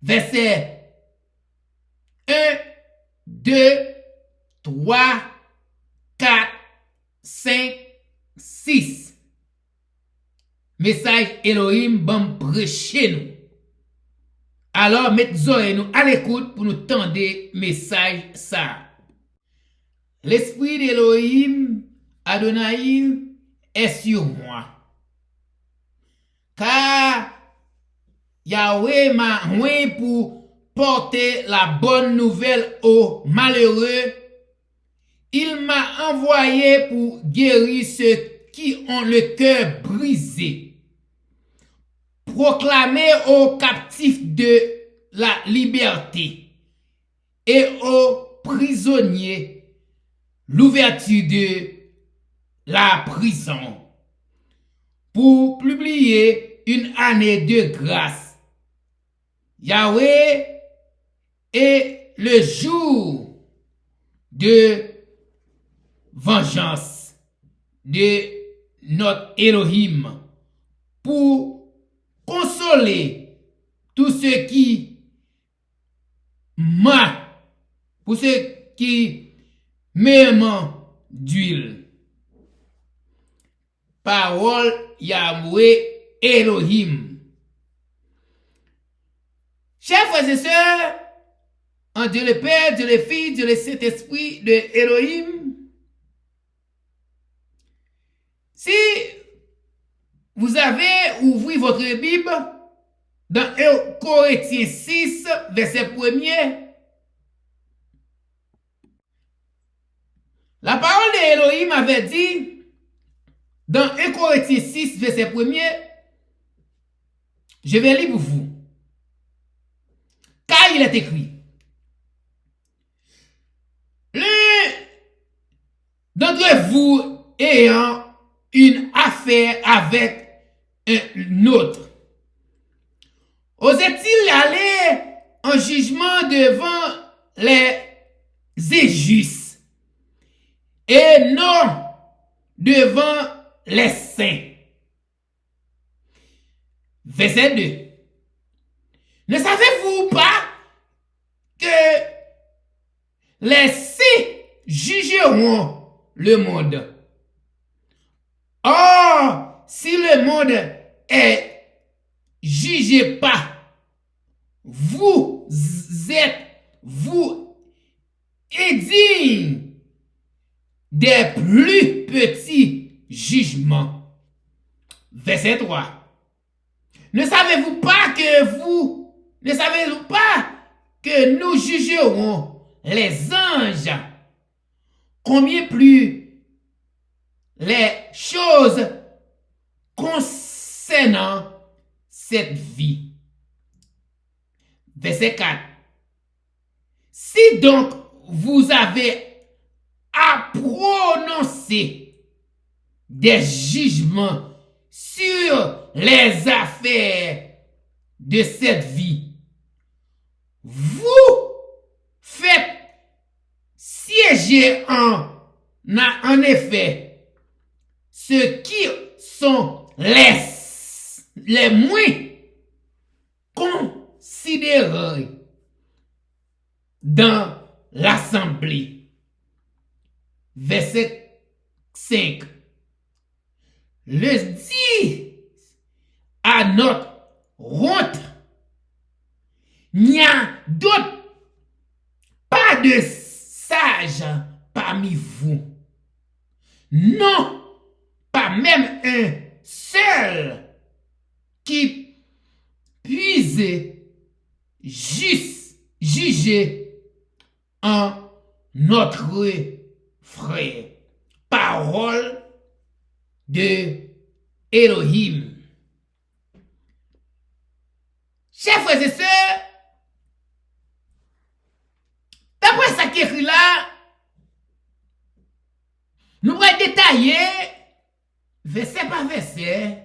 Speaker 1: verset 1 2 3 4 5 6. Message Elohim bon prêcher nous. Alors mettez-nous à l'écoute pour nous tendre message ça. L'esprit d'Elohim Adonai est sur moi. Car Yahweh m'a oint pour porter la bonne nouvelle aux malheureux. Il m'a envoyé pour guérir ceux qui ont le cœur brisé. Proclamer aux captifs de la liberté et aux prisonniers l'ouverture de la prison. Pour publier une année de grâce. Yahweh est le jour de vengeance de notre Elohim pour consoler tous ceux qui m'ont, pour ceux qui m'aiment d'huile. Parole Yahweh Elohim. Chers frères et sœurs, en Dieu le Père, Dieu le Fils, Dieu le Saint-Esprit de Elohim, si vous avez ouvert votre Bible dans 1 Corinthiens 6, verset 1er, la parole d'Elohim avait dit, dans 1 Corinthiens 6, verset 1er, je vais lire pour vous. Car il est écrit, l'un d'entre vous ayant une affaire avec un autre. Osait-il aller en jugement devant les injustes et non devant les saints? Verset 2. Ne savez-vous pas que les saints jugeront le monde? Or, si le monde est jugé pas, vous indignes des plus petits jugements. Verset 3. Ne savez-vous pas que nous jugerons les anges? Combien plus les choses concernant cette vie. Verset 4. Si donc vous avez à prononcer des jugements sur les affaires de cette vie, vous faites siéger en effet ceux qui sont les moins considérés dans l'assemblée. Verset 5. Le dit à notre honte, il n'y a d'autre pas de sages parmi vous. Non, pas même un seul qui puisse juger en notre frère. Parole de Elohim. Chers frères et sœurs, d'après ça qui est écrit là, nous allons détailler verset par verset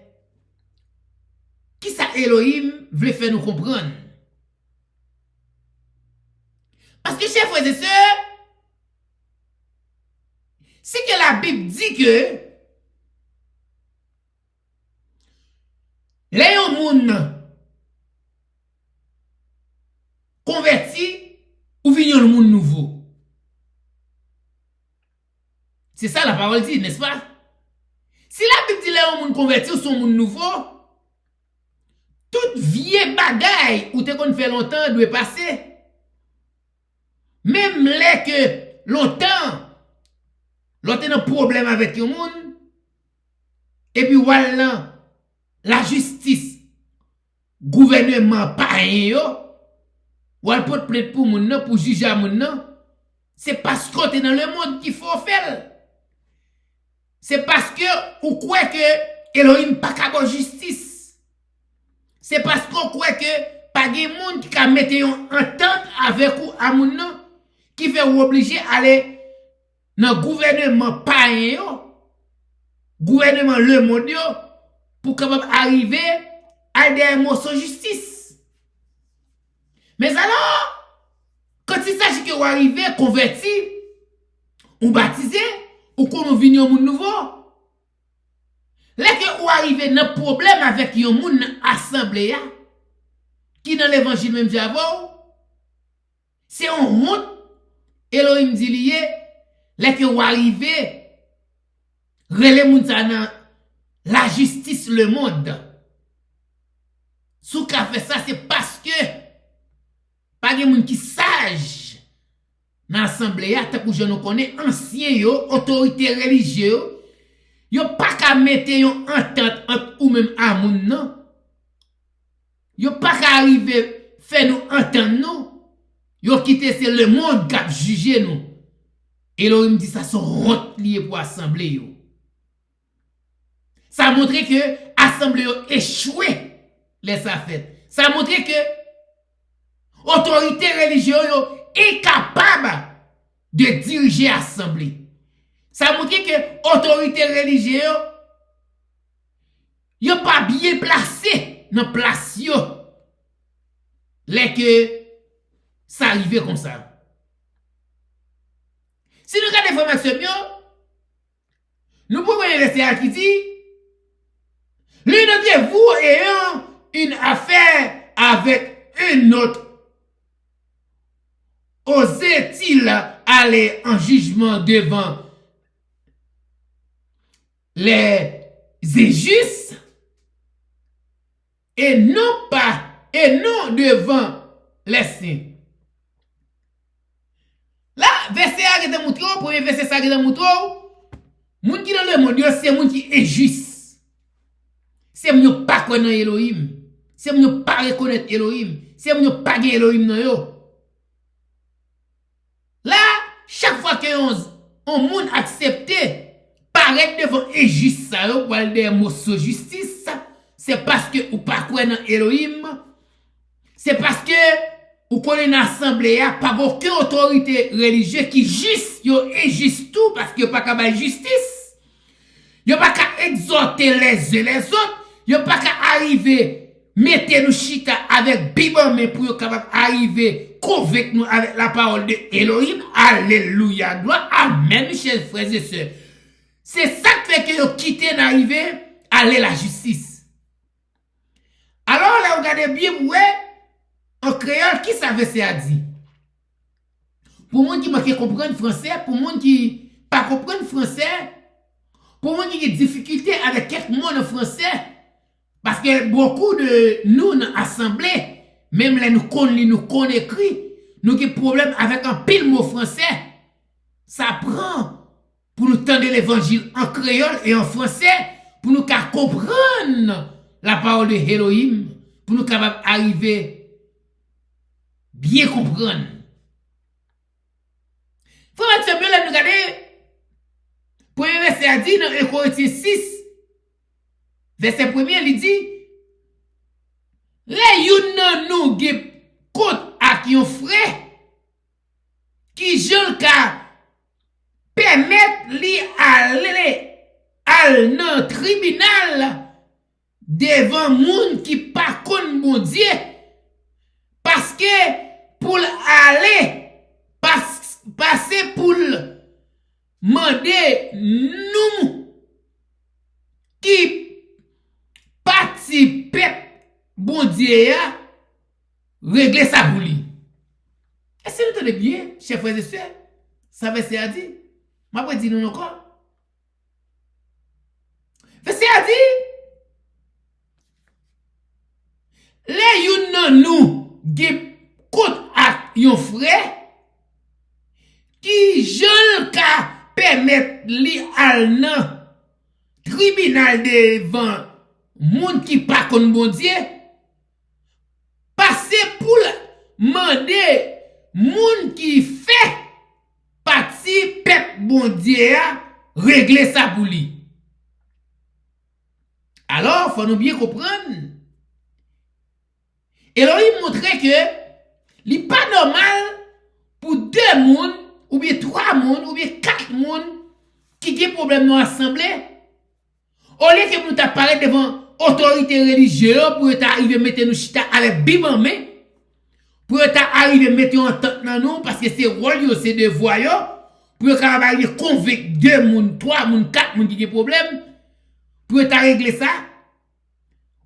Speaker 1: qui ça Elohim veut faire nous comprendre. Parce que, chers frères et sœurs, c'est que la Bible dit que les gens convertis ou viennent le monde nouveau. C'est ça la parole dit, n'est-ce pas? Si la Bible dit les gens convertis ou sont monde nouveau, toute vieille bagaille ou te qu'on fait longtemps doit passer. Même les que longtemps, l'autre a un problème avec le monde, et puis voilà, la justice, gouvernement, pas rien, ou elle peut plaindre pour moun pour juger moun, c'est parce que tu es dans le monde qu'il faut faire. C'est parce que ou croit que Elohim pas capable justice. C'est parce qu'on croit que pas de monde qui a mettre en entente avec ou à moun qui fait ou obligé aller dans gouvernement païen, gouvernement le monde pour capable arriver à des mots sans justice. Mais alors, quand il s'agit que vous arrivez converti, ou baptisé, ou qu'on vous venez au monde nouveau, là que vous arrivez dans problème avec un monde assemblée, qui dans l'évangile même d'avant, c'est un honte, Elohim dit lié, là que vous arrivez, relais moun sa nan la justice le monde. Sou ka fait ça, c'est parce que pas de moun qui sage dans l'assemblée, tant que je nous connais, ancien yo, autorité religieuse, yo pas qu'à mettre yon entente entre ou même à moun non. Yo pas qu'à arriver faire nous entendre nous. Yo quitté c'est le monde qui a jugé nous. Elohim dit ça sont honte lié pour assemblée yo. Ça a montré que assemblée yo échoué les affaires. Ça a montré que autorité religieuse yo incapable de diriger assemblée. Ça a montré que autorité religieuse Yo pas bien placé dans place yo. Les que ça arrive comme ça. Si nous regardons l'information, nous pouvons laisser à qui dit, l'une d'entre vous ayant une affaire avec un autre, osait-il aller en jugement devant les injustes et non devant les saints? Là, verset à de moutro, premier verset ça de moutro, moun qui dans le monde, c'est moun qui est juste. C'est moun pas connaître Elohim. C'est moun pas reconnaître Elohim. C'est moun pas gagner Elohim dans yo. Là, chaque fois que on moun accepté paraître devant injuste ça yo pour des mots sur justice, c'est parce que ou pas connaître dans Elohim. C'est parce que ou connaît une assemblée pas aucune autorité religieuse qui juste yo injuste tout parce que pas capable justice. Yo pas qu'à exhorter les uns les autres, yo pas qu'à arriver mettre nous chita avec Bible mais pour yo capable arriver convaincre nous avec la parole de Elohim. Alléluia, gloire, amen, chers frères et sœurs. C'est ça qui fait que yo quitter d'arriver aller la justice. Alors là regardez bien ouais en créole, qui savait ce a dit? Pour moun qui manque comprendre français, pour moun qui pas comprendre français, pour moun qui a des difficultés avec quelques mots en français, parce que beaucoup de nous dans l'assemblée, même là nous connaissons écrit, nous avons des problèmes avec un pile mot français. Ça prend pour nous tendre l'évangile en créole et en français, pour nous comprendre la parole de Elohim, pour nous capables d'arriver bien comprendre. Faut mettre bien là nous regarder. Premier verset a dit dans 1 Corinthiens 6, verset 1er, il dit, les yon nan nou ge compte ak yon frère qui jen ka permettre li aller al nan tribunal devant moun qui pa konn bon Dieu parce que pour aller passer pour demander nous qui participent bon Dieu régler ça pour lui. Est-ce que vous entendez bien, chers frères et sœurs? Ça verset a dit. Je vais dire nous encore. Verset a dit. Les yon nan nou ge compte ak yon frère qui jen ka permettre li al nan tribunal devant moun qui pa kon bon Dieu passer pour demander moun qui fait partie peuple bon Dieu régler ça pour lui. Alors faut nous bien comprendre. Et là, il montrait que n'est pas normal pour 2 personnes, ou bien 3 personnes, ou bien 4 personnes qui ont des problèmes dans l'assemblée. Au lieu que nous t'apparaître devant autorité religieuse pour arriver à mettre nous chita avec Bible en main, pour arriver à mettre en tête dans nous, parce que c'est rôle, c'est des voyants, pour arriver à convaincre 2 personnes, 3 personnes, 4 personnes qui ont des problèmes, pour régler ça.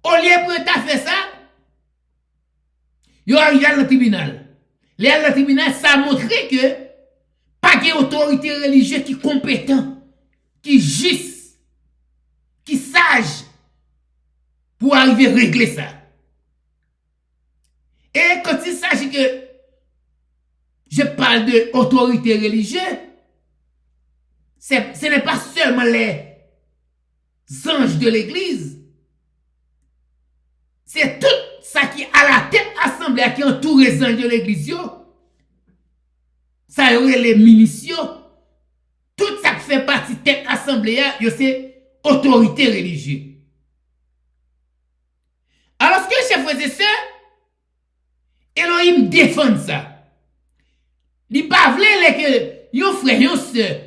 Speaker 1: Au lieu pour faire ça, yo arrive dans le tribunal. Le tribunal, ça a montré que pas d'autorité religieuse qui est compétent, qui est juste, qui est sage pour arriver à régler ça. Et quand il s'agit que je parle d'autorité religieuse, ce n'est pas seulement les anges de l'église, c'est tout ça qui à la tête assemblée qui entoure les anges de l'église, ça y aurait les munitions, tout ça qui fait partie de tête assemblée, c'est autorité religieuse. Alors ce que chef frères et sœurs, Elohim défend ça. Il pas vle que yon frère, yon sœur,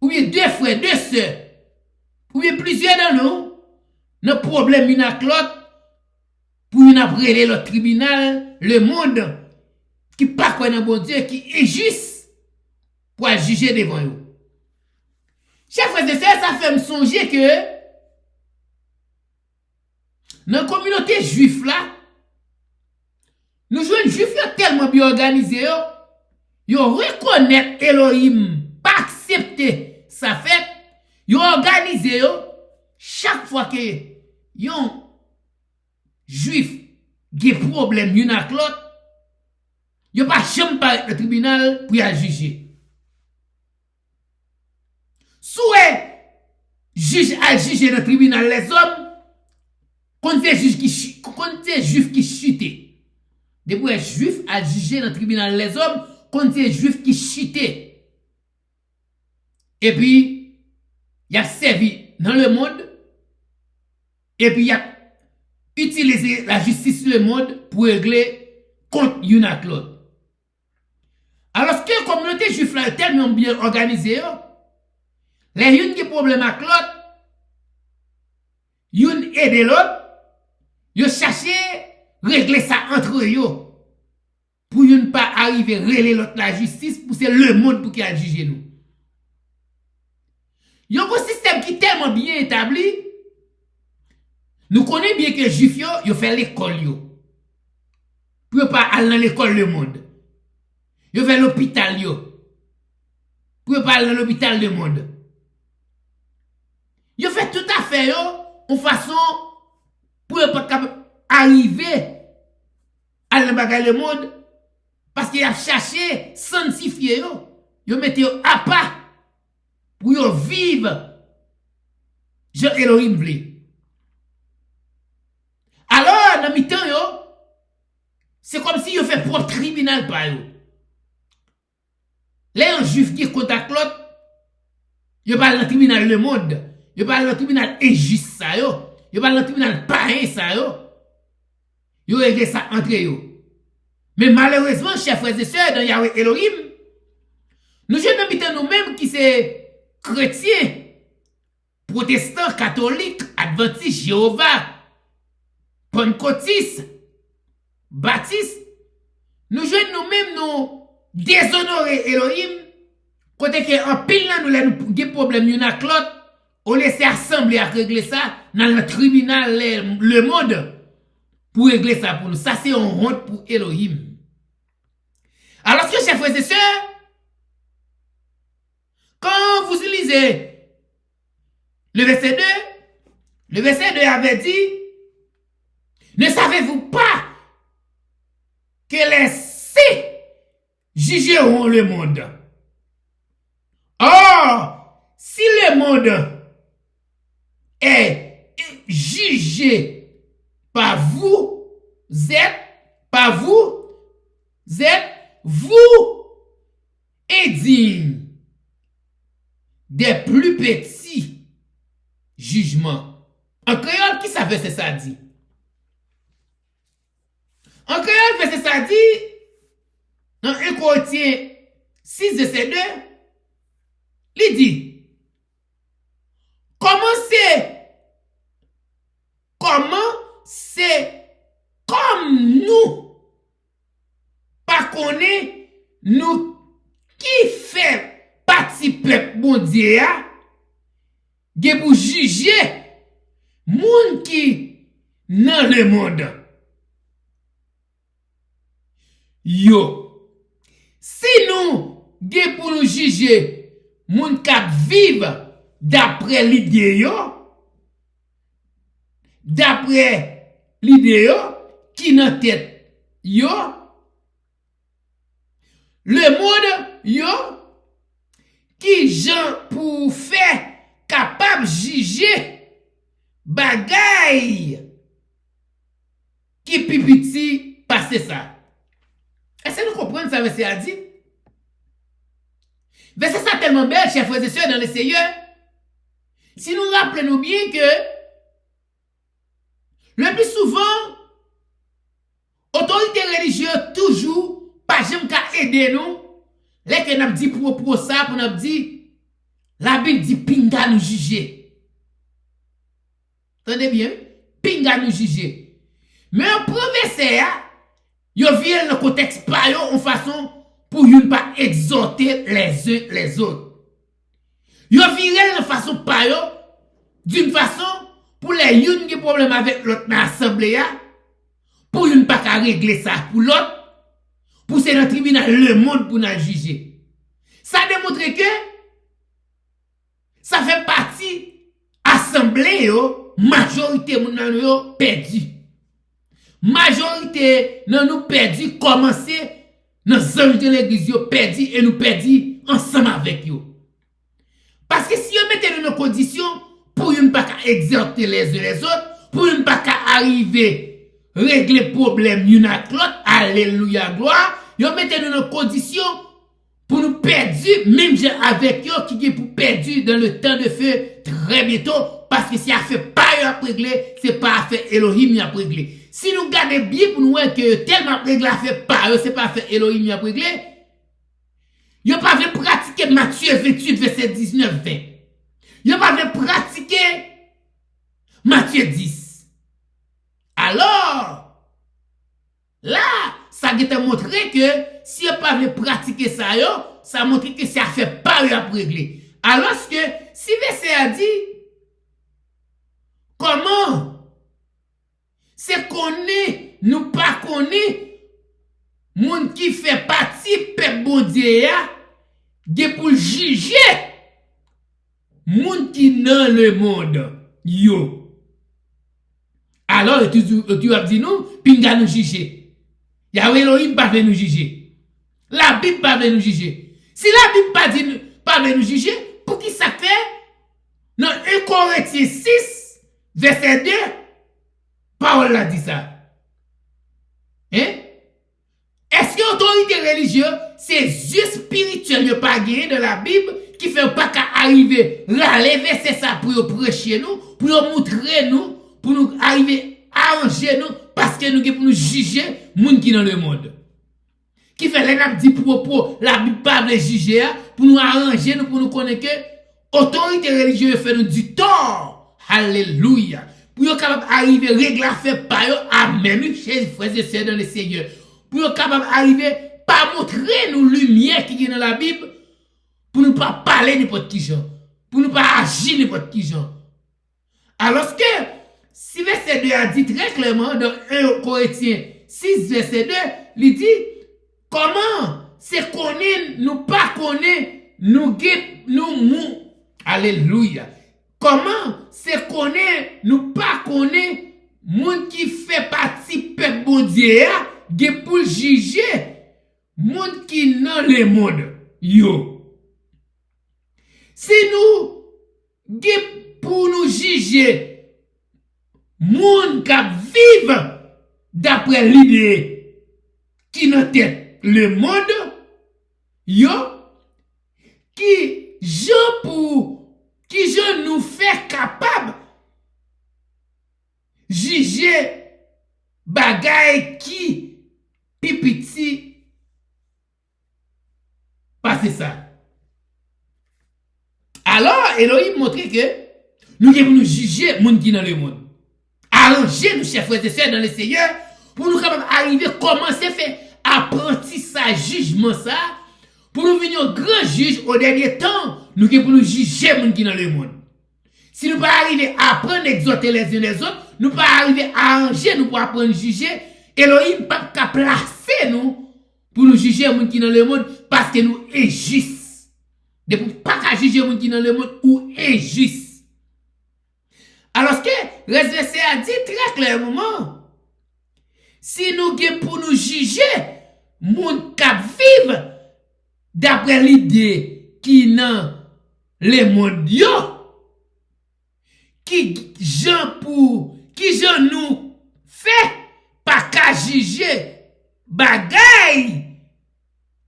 Speaker 1: ou bien 2 frères, 2 sœurs, ou bien plusieurs dans nous, dans problème une avec l'autre pour une après le tribunal, le monde qui pas quoi dans bon Dieu, qui est juste pour juger devant eux. Chers frères et sœurs, ça fait me songer que dans la communauté juive là, nous jouons juifs tellement bien organisés, ils reconnaissent Elohim, pas accepter sa fête, ils organisé chaque fois que yon juif qui a problème yon avec l'autre, yon pas jamais par le tribunal pour y juger. Soit juge à juger dans le tribunal les hommes, quand c'est juif qui chute. Depuis un juif à juger dans le tribunal les hommes, quand c'est juif qui chute. Et puis, il a servi dans le monde, et puis il a utilisé la justice dans le monde pour régler contre une avec l'autre. Alors que la communauté juive est tellement bien organisée, les une qui problème avec l'autre, une aide l'autre, ils cherchent régler ça entre eux pour ne pas arriver à régler l'autre la justice pour c'est le monde pour qui a jugé nous. Il y a un système qui est tellement bien établi. Nous connaissons bien que les juifs yo fait l'école yo. Pour pas aller dans l'école le monde. Yo fait l'hôpital yo. Pour pas aller dans l'hôpital le monde. Yo fait tout à fait yo en façon pour pas arriver à le monde parce qu'il a cherché sanctifier yo. Yo mettez yo à part pour yo vivre Jean Elohim vle. Alors dans mi-temps yo c'est comme si yo fait propre tribunal par yo. Les juifs qui contact l'autre yo parle dans le tribunal le monde, yo parle dans le tribunal injuste ça yo, yo parle dans le tribunal païen ça yo. Yo règle ça entre yo. Mais malheureusement, chers frères et sœurs, dans Yahweh Elohim, nous jeunes habitants nous-mêmes qui c'est chrétiens, protestants, catholiques, adventistes, Jéhovah, pentecôtistes, baptistes, nous jeunes nous-mêmes nous déshonorer Elohim, côté que en pile là nous avons des problèmes une avec l'autre, on laisse assembler à régler ça dans le tribunal le monde pour régler ça pour nous. Ça c'est une honte pour Elohim. Alors que chers frères et sœurs, quand vous lisez le verset 2 avait dit, ne savez-vous pas que les six jugeront le monde? Or, si le monde est jugé par vous êtes dignes des plus petits jugements. En créole, qui savait c'est ça dit? En créole, c'est ça dit dans 1 Corinthiens 6, verset 2, il dit, comment c'est comme nous, pas connaît nous qui fait partie peuple bon Dieu, pour juger moun qui dans le monde. Yo, si nous pour nous juger moun k'ap vivre d'après l'idée qui dans tête yo, le monde yo qui gens pour faire capable juger bagay qui pipiti passer ça. Est-ce que nous comprenons ça verset a dit? Verset ça tellement belle, chers frères et sœurs dans le Seigneur. Si nous rappelons bien que le plus souvent, autorité religieuse toujours pas jamais qu'à aider nous. Les que n'a dit pour ça, pour n'a dit la Bible dit pinga nous juger. Tendez bien, pinga nous juger. Mais un professeur, yo vient dans le contexte pa yo en façon pour ne pas exhorter les uns les autres. Yo vient de façon pa yo d'une façon pour les yon qui problème avec l'autre dans l'assemblée pour ne pas régler ça pour l'autre pour c'est dans le tribunal le monde pour nous juger. Ça démontre que ça fait partie assemblée yo majorité nan yo perdu. Majorité nan nous perdu commencer dans anges de l'église yo perdu et nous perdu ensemble avec yo. Parce que si on mettait dans nos conditions pour ne pas exercer les uns les autres, pour ne pas arriver régler problème une avec l'autre, alléluia gloire, on mettait dans nos conditions pour nous perdre même avec eux qui est pour perdu dans le temps de feu très bientôt parce que si a fait pas à régler, c'est pas fait Elohim à régler. Si nous gardons bien pour nous que tellement régler a fait pas c'est pas fait Elohim à régler. Yo pas veut pratiquer Matthieu 28 verset 19-20. Yo pas veut pratiquer Matthieu 10. Alors, là, ça a montré que si yo pas veut pratiquer ça yo, ça montre que ça fait pas à régler. Alors que si verset a dit comment c'est connaît nous pas connaît moun qui fait partie peuple bon Dieu ya pour juger moun qui dans le monde yo. Alors tu as dit nous pinga nous juger. Yahweh Elohim pas veut nous juger. La Bible pas veut nous juger. Si la Bible pas dit pas veut nous juger, pour qui ça fait dans 1 Corinthiens 6 verset 2 Paul a dit ça. Hein? Est-ce que l'autorité religieuse, c'est juste spirituel, il pas gagné de la Bible, qui fait pas qu'à arriver, relever c'est ça pour prêcher nous, pour nous montrer nous, pour nous arriver à arranger nous, parce que nous pour nous juger, moun qui dans le monde. Qui fait les dit propos, la Bible pas veut juger, pour nous arranger nous, pour nous connaître que l'autorité religieuse fait nous du tort. Alléluia. Pour nous capable arriver, régler affaire par eux, amen, chez frères et sœurs dans le Seigneur. Pour nous capable arriver, pas montrer nous lumière qui est dans la Bible, pour nous pas parler n'importe qui genre, pour nous pas agir n'importe qui genre. Alors que, si verset 2 a dit très clairement dans 1 Corinthiens 6 verset 2, il dit, comment c'est connaît, nous pas connaît, nous mou. Alléluia. Comment c'est connaît, nous pas connaît, moun qui fait partie peuple bon Dieu, pour juger, moun qui dans le monde, yo. Si nous, pour nous juger, moun qui vivent d'après l'idée qui dans tête le monde, yo, qui je nous fait capable juger bagay qui pipiti passe ça. Alors Elohim montre que nous devons nous juger moun qui dans le monde. Arranger nous chers frères et sœurs dans le Seigneur pour nous capables arriver comment c'est fait apprentissage jugement ça pour nous venir au grand juge au dernier temps nous devons nous juger moun qui dans le monde. Si nous pas arriver à apprendre exhorter les uns les autres, nous pas arriver à arranger nous pour apprendre juger, Elohim pas qu'à placer nous pour nous juger moun qui dans le monde parce que nous injustes. De pour pas qu'à juger moun qui dans le monde ou injuste. Alors que le verset a dit très clairement, si nous avons pour nous juger, moun qui vivent d'après l'idée qui dans le monde yo, qui j'en nous fait pas qu'à juger bagay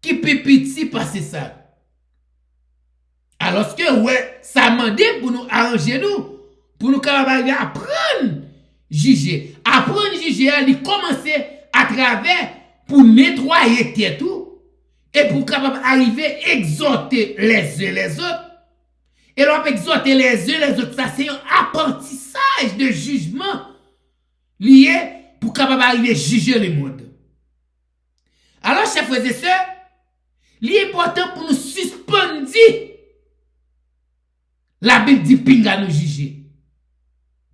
Speaker 1: qui pipiti passer ça. Alors que ouais, ça m'a dit pour nous arranger nous, pour nous capables apprendre juger. Apprendre juger, il commencer à travers pour nettoyer tout et pour capable arriver exhorter les uns les autres et l'on exhorter les uns les autres. Ça, c'est un apprentissage de jugement lié pour capable arriver à juger le monde. Alors, chers frères et sœurs, l'important pour nous suspendre la Bible dit pinga nous juger.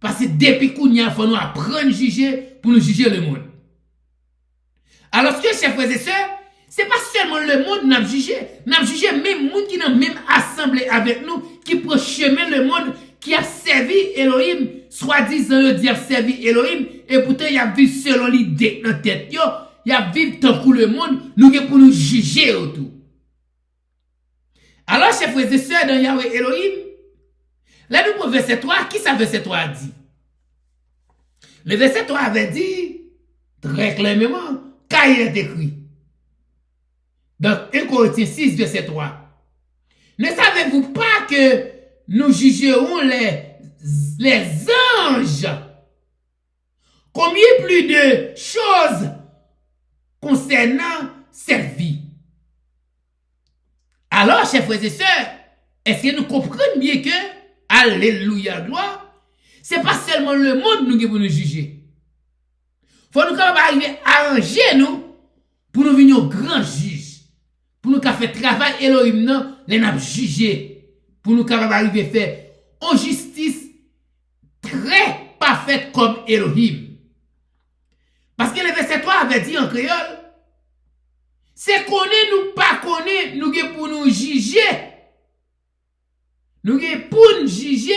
Speaker 1: Parce que depuis qu'on y a, il faut nous apprendre à juger pour nous juger le monde. Alors, chers frères et sœurs, c'est pas seulement le monde n'a jugé, n'a jugé même monde qui n'a même assemblé avec nous, qui prend chemin le monde, qui a servi Elohim, soi-disant le dit a servi Elohim, et pourtant il a vécu selon l'idée dans la tête, il a vécu tant que le monde, nous pour nous juger autour. Alors, chers frères et sœurs, dans Yahweh Elohim, là nous pour verset 3, qui ça verset 3 dit? Le verset 3 avait dit, très clairement, car il est écrit. Dans 1 Corinthiens 6, verset 3. Ne savez-vous pas que nous jugerons les anges? Combien plus de choses concernant cette vie? Alors, chers frères et sœurs, est-ce que nous comprenons bien que, alléluia, gloire, c'est pas seulement le monde nous qui pour nous juger. Faut nous arriver à arranger nous pour nous venir au grand juge. Pour nous faire travail Elohim non, les n'a jugé. Pour nous arriver à faire en justice très parfaite comme Elohim. Parce que le verset 3 avait dit en créole, c'est connaît nous pas connaît nous pour nous juger. Nous pour nous juger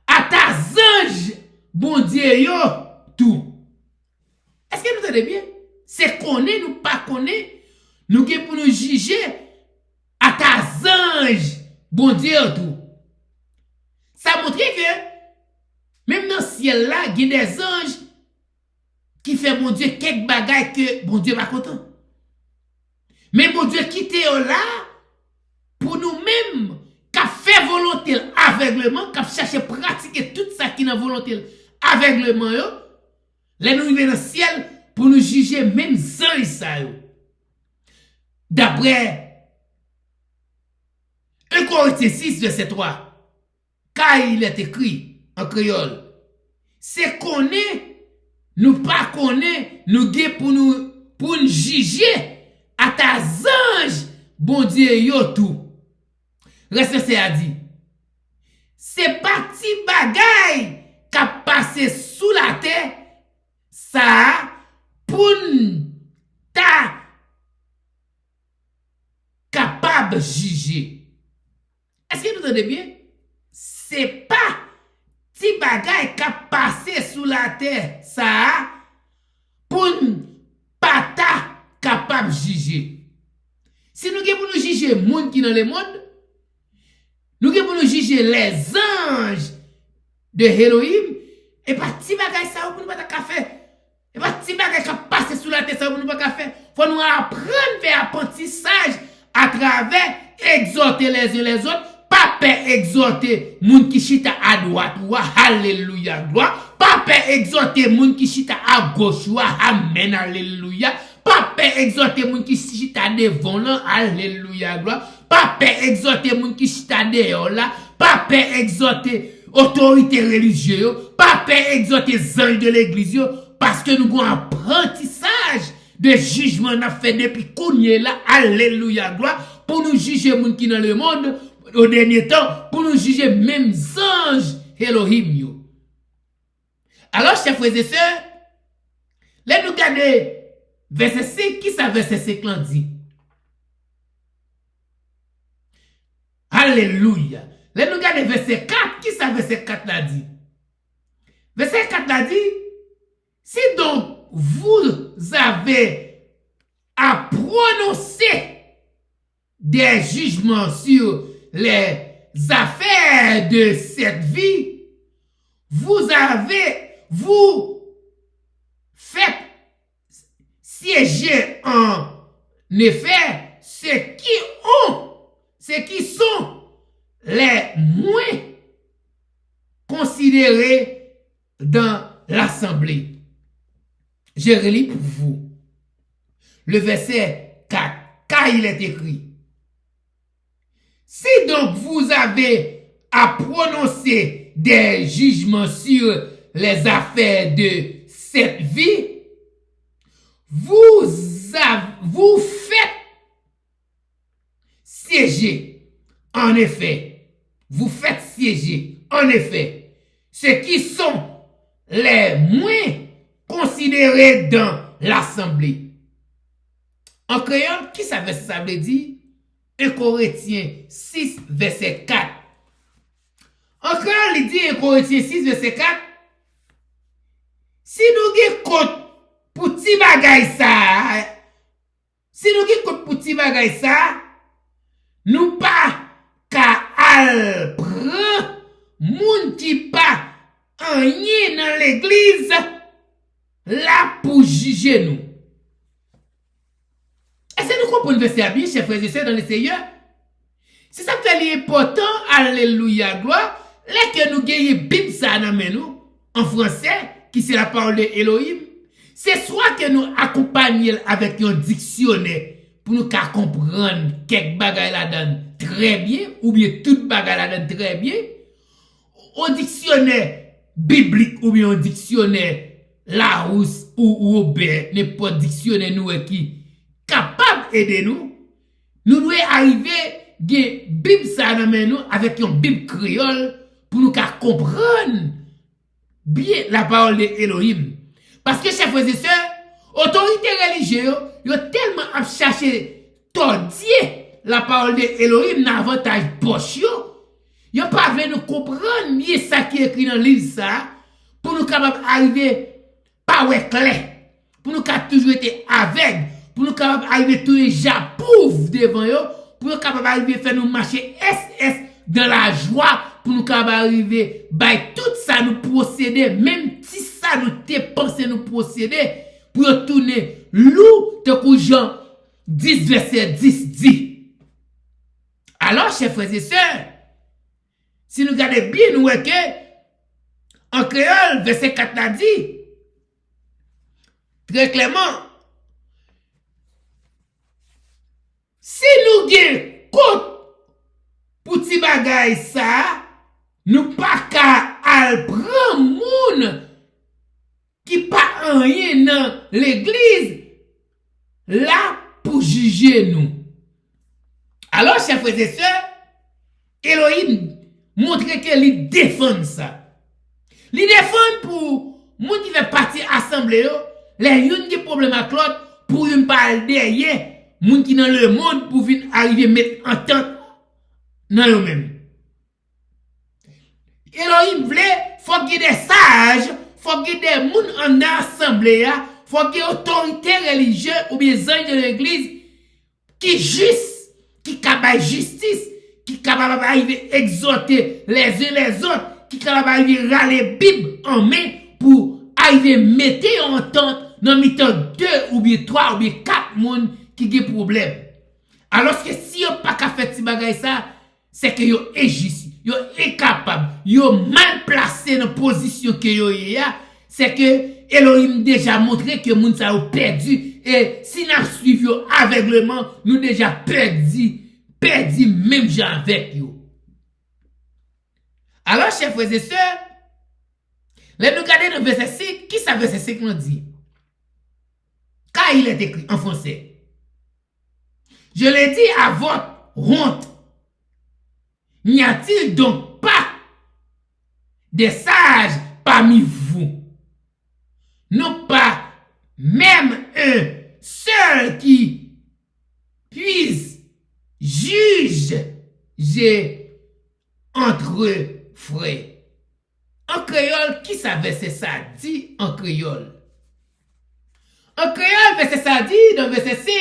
Speaker 1: à ta ange bon Dieu yo tout. Est-ce que nous entendez bien? C'est connaît nous pas connaît nous pour nous juger à ta ange bon Dieu tout. Ça montre que même dans le ciel là, il y a des anges qui fait bon Dieu quelques bagailles que bon Dieu pas content. Mais bon Dieu quitte là pour nous-mêmes qu'a fait volonté aveuglement, qu'a cherché pratiquer tout ça qui est volonté aveuglement yo. Là nous arrivons dans le ciel pour nous juger même anges ça yo. D'après 1 Corinthiens 6 verset 3, car il est écrit en créole, c'est qu'on est, nous pas qu'on est, nous gué pour nous juger à ta ange, bon Dieu yo tout. Reste c'est à dire, c'est pas petit bagay qu'a passé sous la terre, ça pour ta capable de juger. Est-ce que vous entendez bien? C'est pas petit bagay qui a passé sous la terre, ça, pour pas ta capable de juger. Si nous voulons nous juger les gens qui sont dans le monde, nous voulons nous juger les anges de Elohim, et pas petit bagay ça pour nous pas ta faire. Et pas petit bagay qui a passé sous la terre ça pour nous pas faire. Faut nous apprendre à faire apprentissage à travers exhorter les uns les autres, pas peur exhorter moun qui chita à droite ou alléluia gloire, pas peur exhorter moun qui chita à gauche ou amen alléluia, pas peur exhorter moun qui chita devant là alléluia gloire, pas peur exhorter moun qui chita dehors là, pas peur exhorter autorité religieuse, pas peur exhorter anges de l'église parce que nous avons un apprentissage de jugement n'a fait depuis qu'on est là, alléluia, gloire, pour nous juger les gens qui dans le monde, au dernier temps, pour nous juger même anges Elohim yo. Alors, chers frères et sœurs, là nous regardons verset 5, qui ça verset 5 là dit? Alléluia. Là nous regardons verset 4, qui ça verset 4 là dit? Verset 4 là dit, si donc vous avez à prononcer des jugements sur les affaires de cette vie, vous faites siéger en effet ceux qui sont les moins considérés dans l'assemblée. Je relis pour vous le verset 4, car il est écrit, Si donc vous avez à prononcer des jugements sur les affaires de cette vie, vous faites siéger, en effet, ceux qui sont les moins considérés dans l'assemblée. En créole, qui savait ça veut dire? 1 Corinthiens 6, verset 4. En créole, il dit 1 Corinthiens 6, verset 4. Si nous avons compte pour petit bagay ça, nous pas ka al prend moun qui pas rien dans l'église là pour juger nous. Est-ce que nous comprenons le verset bien, chers frères et sœurs dans le Seigneur? C'est ça qui est important, alléluia, gloire, là que nous gagnons Bible ça dans nous, en français, qui c'est la parole de Elohim, c'est soit que nous accompagnons avec un dictionnaire pour nous comprendre quelques bagages là-dedans très bien, ou bien tout bagage là-dedans très bien, un dictionnaire biblique ou bien un dictionnaire Larousse ou Aubert, n'importe dictionnaire nous qui capable d'aider nous, nous devons arriver à Bible ça dans nous avec une Bible créole pour nous comprendre bien la parole de Elohim. Parce que, chers frères et sœurs, autorité religieuse, ils ont tellement à chercher tordier la parole de Elohim dans l'avantage poche. Ils n'ont pas voulu nous comprendre mieux ça qui est écrit dans le livre ça, pour nous capables d'arriver pas clair, pour nous capables toujours être avec, pour nous capables d'arriver tous les japouf devant eux, pour nous capables d'arriver faire nous marcher SS dans la joie, pour nous capables d'arriver by tout ça nous procéder, même si ça nous dépenser nous procéder, pour retourner loup de que Jean 10 verset 10 dit. Alors, chers frères et sœurs, si nous regardons bien, nous voyons que en créole, verset 4 a dit très clairement, si nous gagnons compte pour ti bagay ça, nous pas qu'à al prendre moun qui pas rien dans l'église là pour juger nous. Alors, chers frères et sœurs, Elohim montre qu'il défend ça. Il défend pour moun qui fait partie assemblée, les yon qui problème avec l'autre, pour yon parler derrière, moun qui dans le monde pour venir arriver mettre en tente dans eux-mêmes. Elohim voulait, faut qu'il y ait des sages, faut qu'il y ait des moun en assemblée, faut qu'il y ait autorité religieuse ou bien anges de l'église qui juste, qui capable justice, qui capable d'arriver exhorter les uns les autres, qui capable d'arriver râler Bible en main pour arriver mettre en tente dans mi-temps 2 ou bien 3 ou bien 4 moun qui ont problème. Alors que si yon pas qu'à faire ti bagay ça, c'est que yon injuste, yon incapable, yon mal placé dans position que yon y a, c'est que Elohim déjà montré que moun sa ou perdu et si n'a suivi yon aveuglement, nous déjà perdu même gens avec yon. Alors, chers frères et sœurs, là nous regardons dans verset 5, qui ça verset 5 nous dit? Car il est écrit en français. Je l'ai dit à votre honte. N'y a-t-il donc pas des sages parmi vous? Non pas même un seul qui puisse juger entre frères. En créole, qui ça verset ça dit en créole? En créole, verset ça dit dans verset 5.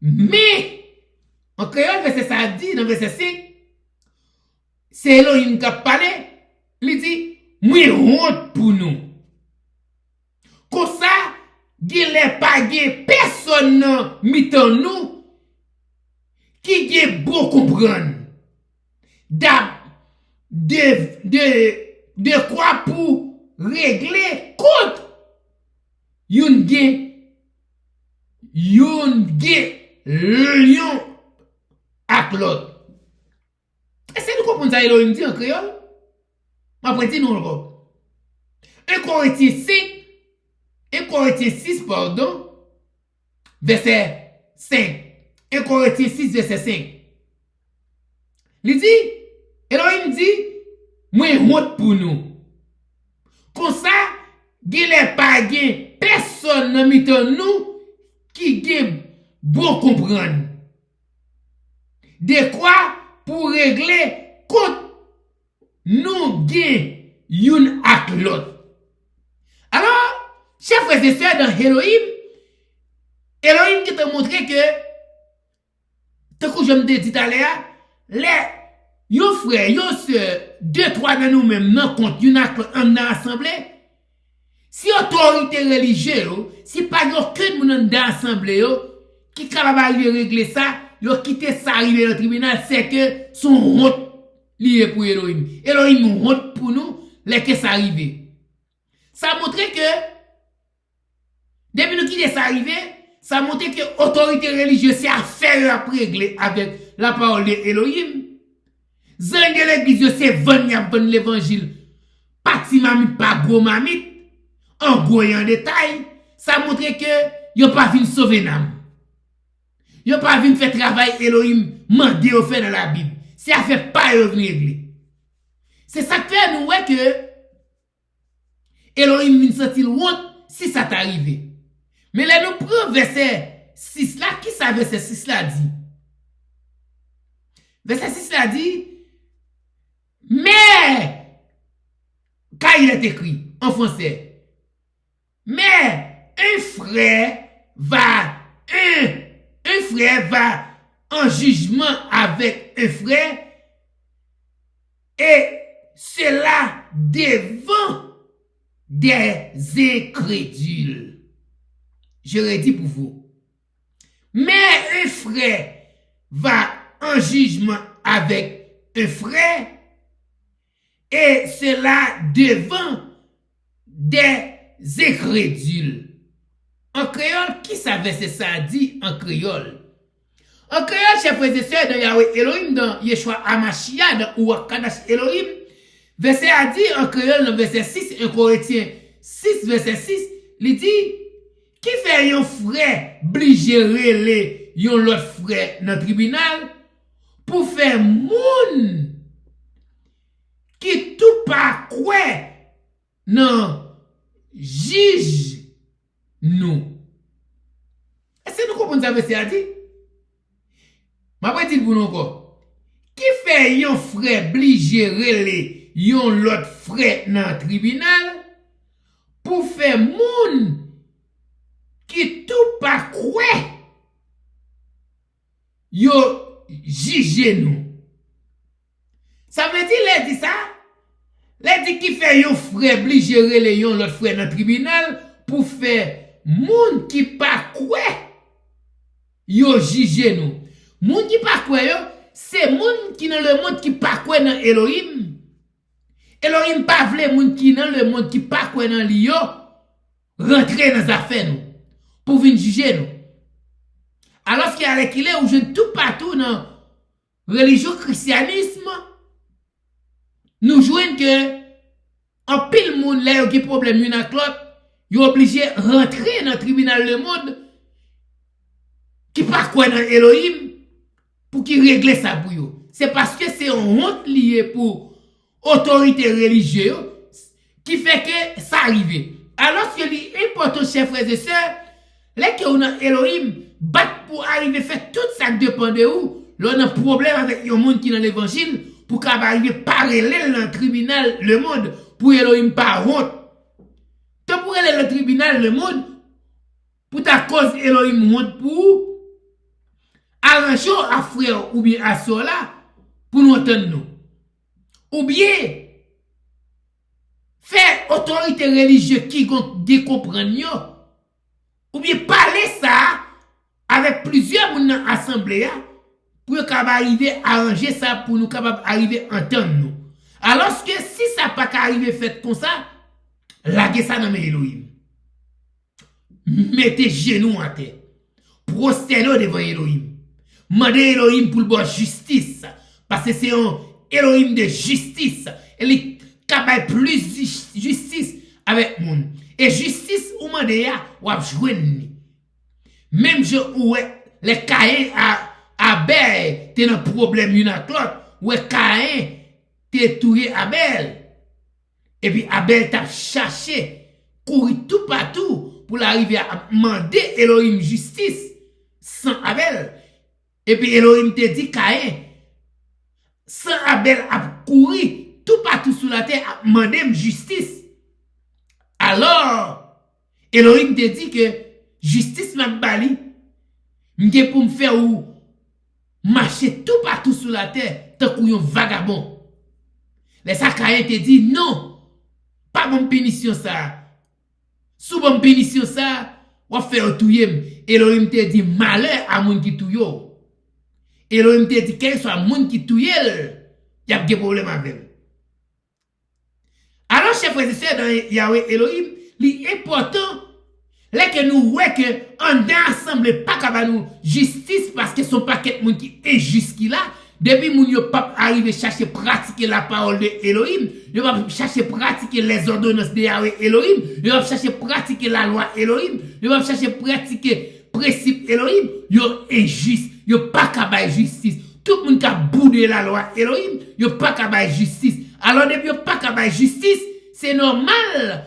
Speaker 1: Mais, en créole, verset ça dit dans verset 5, c'est Elohim qui a parlé, il dit, moi honte pour nous. Comme ça, il n'y a pas de personne mitant nous qui a beau comprendre. De quoi pour régler compte. Yon gen lion ça Elohim dit en créole? Après, dis nous encore. 1 Corinthiens 6, pardon, verset 5. 1 Corinthiens 6, verset 5. Il dit, Elohim dit, moi honte pour nous. Comme ça, il n'y a pas personne dans nous qui gagne bon comprendre. De quoi pour régler compte nous gagne une avec l'autre. Alors, chers frères et sœurs dans Elohim qui te montré que, tant que je me dis tout à l'heure, yo frère, yo sœur, 2-3 dans nous-mêmes, non compte, yon a en assemblée. Si autorité religieuse, si pas yo que moun dans assemblée qui capable arriver régler ça, yo quitter ça arriver dans le tribunal, c'est que son honte lié pour Elohim. Elohim honte pour nous, les que ça arrive. Ça montre que depuis nous quitter ça arrivé, ça montre que autorité religieuse c'est affaire à régler avec la parole de Elohim. Zang de l'église, c'est venir l'évangile. Pati mamit, pas gros mamit. En gros en détail, ça montre que yon pas vinn sauver nam. Yon pas vinn faire travail Elohim mandé au fait dans la Bible. C'est à faire pas yon venir régler. C'est ça que fait nous ouais que Elohim vinn sentir honte si ça t'arrive. Mais là nous prenons verset 6 là, qui ça verset 6 là dit? Verset 6 là dit, mais, quand il est écrit en français, mais un frère va en jugement avec un frère et cela devant des incrédules. Je redis pour vous. Mais un frère va en jugement avec un frère et cela devant des incrédules. En créole, qui savait c'est ça dit en créole? En créole, chers frères et sœurs, dans Yahweh Elohim, dans Yeshua Amashia, dans Ouakadash Elohim, verset a dit en créole, dans verset 6, 1 Corinthiens 6, verset 6, il dit, qui fait un frère obligé yon l'autre frère dans le tribunal pour faire moun qui tout pas quoi non juge nous. Est-ce que nous comprenons ça verset a dit? Ma pas dit pour nous encore. Qui fait un frère obligé yon l'autre frère dans le tribunal pour faire moun qui tout pas quoi yo juge nous. Ça veut dire les dit ça? Les dit qui fait yon frère obligé les yon l'autre frère dans le tribunal pour faire moun qui pas quoi yo juge nous. Moun qui pas quoi yo, c'est moun qui dans le monde qui pas quoi dans Elohim. Elohim pas vle moun qui dans le monde qui pas quoi dans li yo rentrer dans affaires nous pour venir juger nous. Alors qu'il y a qu'il est où je tout partout dans religion christianisme, nous jouons que en pile monde là qui problème une avec l'autre, ils obligé rentrer dans le tribunal le monde qui pas quoi dans Elohim pour qu'il règle ça pour eux. C'est parce que c'est une honte liée pour autorité religieuse qui fait que ça arrive. Alors que l'important, chers frères et sœurs, là que on a Elohim bat pour arriver faire tout ça dépend de où. Là on a problème avec un monde qui dans l'évangile pour qu'il arrive parallèle dans le tribunal le monde pour Elohim pas honte. Tant pour aller le tribunal le monde pour ta cause Elohim honte pour arranger à frère ou bien à soeur là pour nous entendre nous. Ou bien faire autorité religieuse qui comprenne yo. Ou bien parler ça avec plusieurs moun dans assemblée pour capable arriver à arranger ça pour nous capable arriver entendre nous. Alors que si ça pas arriver fait comme ça, laguez ça dans Elohim. Mettez genoux en terre. Prosternez devant Elohim. Mandez Elohim pour le bon justice parce que c'est un Elohim de justice. Et il capable plus justice avec moun. Et justice ou mande ya ou ap jwenni. Même je ou les Caïn à Abel t'es un problème une avec l'autre. Ou Caïn t'es tué Abel. Et puis Abel t'a cherché, courir tout partout pour l'arriver à demander Elohim justice sans Abel. Et puis Elohim te dit Caïn, sans Abel a couru tout partout sur la terre à demander justice. Alors, Elohim te dit que justice m'a bali, m'ge pour me faire ou marcher tout partout sur la terre tant qu'on vagabond. Les Caïn te dit non. Pas bon pénition ça. Sous bon pénition ça, ou faire touyer. Elohim te dit malheur à moun qui touye. Elohim te dit quel soit moun qui touye, y a des problèmes avec. Alors chers frères et sœurs dans Yahweh Elohim, l'important là que nous voyons que on ensemble pas capable nous justice parce que son paquet moun qui est jusqu'il là. Depuis moun yo pas arrivé chercher pratiquer la parole de Elohim, yo pas chercher pratiquer les ordonnances de Yahweh Elohim, yo pas chercher pratiquer la loi Elohim, yo pas chercher pratiquer principe Elohim, yo injuste, yo pas capable justice. Tout le monde qui a boudé la loi Elohim, yo pas capable justice. Alors depuis yo pas capable justice, c'est normal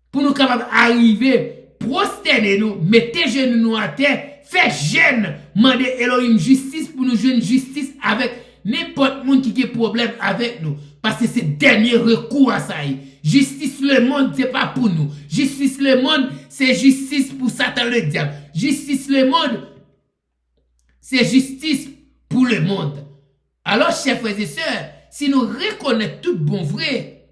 Speaker 1: pour nous capable arriver prosterner nous, mettre genoux nous à terre. Fait jeune, demander Elohim justice pour nous jouer justice avec n'importe monde qui a problème avec nous. Parce que c'est dernier recours à ça. Justice le monde, c'est pas pour nous. Justice le monde, c'est justice pour Satan le diable. Justice le monde, c'est justice pour le monde. Alors, chers frères et sœurs, si nous reconnaissons tout bon vrai,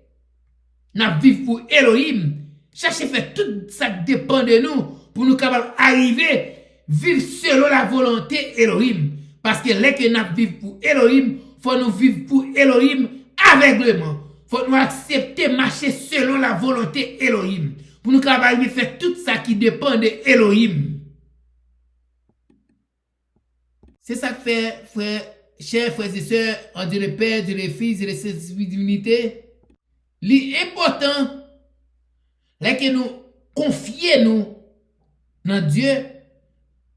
Speaker 1: nous vivons pour Elohim, cherchez faire tout ça qui dépend de nous pour nous capables d'arriver vivre selon la volonté Elohim. Parce que les que nous vivons pour Elohim, faut nous vivre pour Elohim aveuglement. Faut nous accepter marcher selon la volonté Elohim. Pour nous capables de faire tout ça qui dépend de Elohim. C'est ça que fait, frère, chers frères et sœurs, en Dieu le Père, Dieu le Fils et le Saint-Esprit divinité. L'important, c'est que nous confions dans Dieu.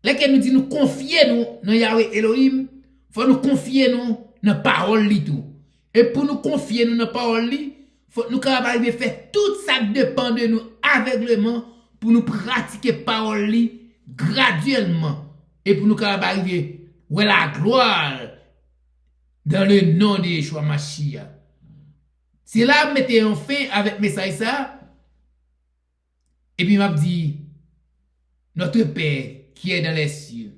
Speaker 1: Lesquels nous dit nous confier nous dans Yahweh Elohim, faut nous confier nous dans parole li tout. Et pour nous confier nous dans parole li, faut nous capable faire tout ça qui dépend de nous aveuglement pour nous pratiquer parole li graduellement et pour nous capable arriver où la gloire dans le nom de Yeshua Mashiach. C'est là mettez en fin avec message ça. Et puis m'a dit notre Père qui est dans les cieux,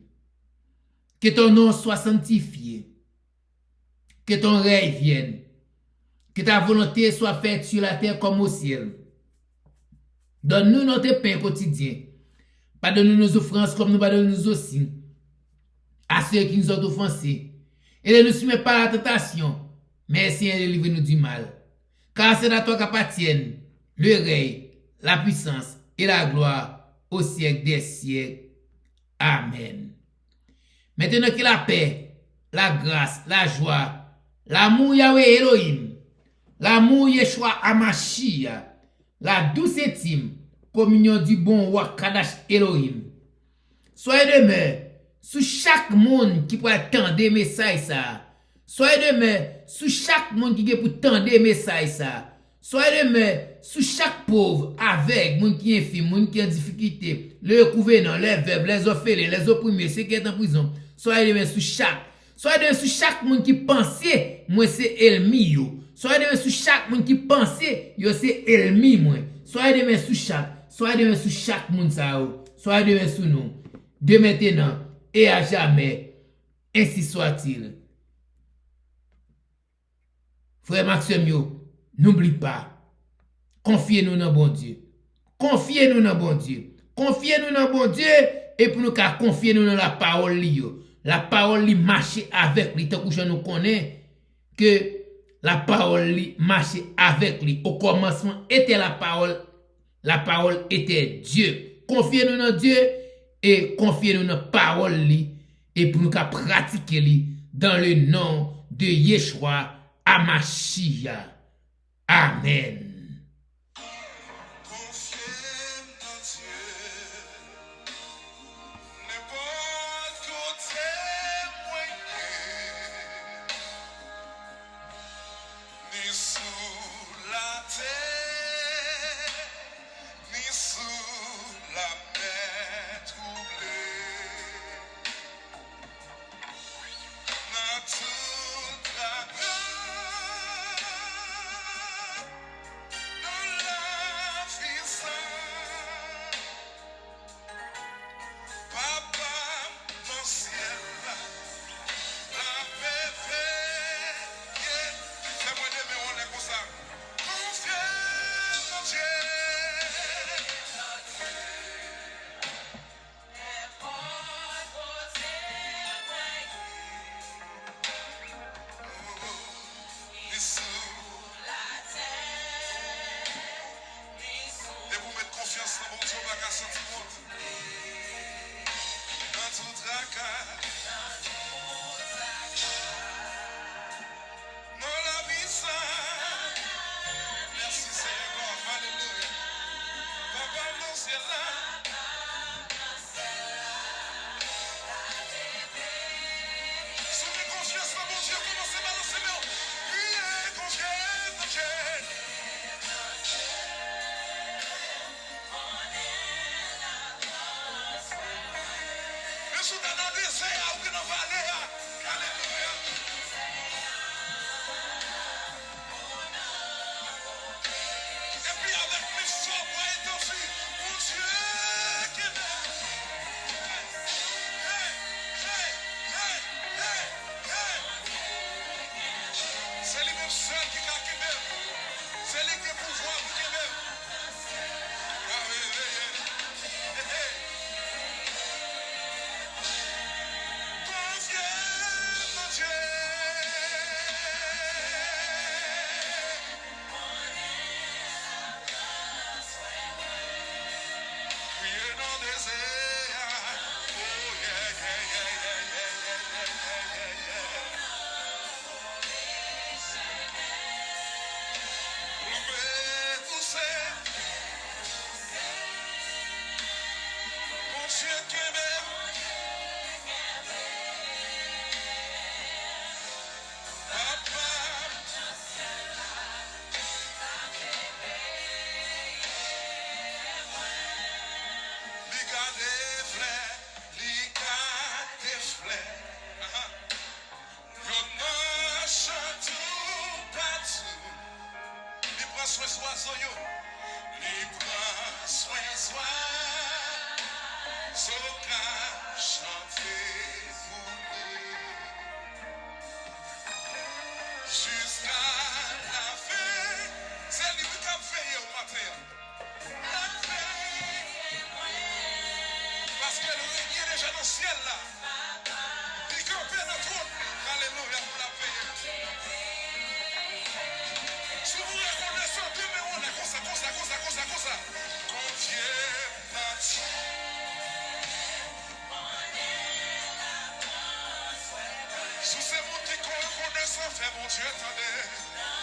Speaker 1: que ton nom soit sanctifié, que ton règne vienne, que ta volonté soit faite sur la terre comme au ciel. Donne-nous notre pain quotidien. Pardonne-nous nos offenses comme nous pardonnons aussi à ceux qui nous ont offensés. Et ne nous soumets pas à la tentation, mais Seigneur, délivre-nous du mal. Car c'est à toi qu'appartiennent le règne, la puissance et la gloire au siècle des siècles. Amen. Maintenant que la paix, la grâce, la joie, l'amour Yahweh Elohim, l'amour Yeshua Hamashiach, la douce intime communion du bon roi Kadash Elohim, soyez demeure sous chaque monde qui peut attendre des messages ça. Soyez demeure sous chaque monde qui peut attendre des messages ça. Soyez demeure sous chaque pauvre, avec, moun qui est infime, moun qui est en difficulté, le couvenant, les veuves, les orphelins, les opprimés, ceux qui sont en prison. Soyez demeure sous chaque monde qui pensait, moi c'est ennemi yo. Soyez demeure sous chaque monde qui pensait, yo c'est ennemi moi. Soyez demeure sous chaque monde ça yo. Soyez demeure sous nous. De maintenant et à jamais. Ainsi soit-il. Frère Maxime, n'oublie pas. Confiez-nous dans bon Dieu. Confiez-nous dans bon Dieu. Confiez-nous dans bon Dieu. Et pour nous confier nous dans la parole li yo. La parole li marche avec lui. Tant que nous connaît que la parole li marche avec lui. Au commencement était la parole. La parole était Dieu. Confiez-nous dans Dieu et confiez-nous dans la parole li. Et pour nous pratiquer li dans le nom de Yeshua Amashia. Amen.
Speaker 3: Sous ces mots qui connaissent, fait mon Dieu, attendez.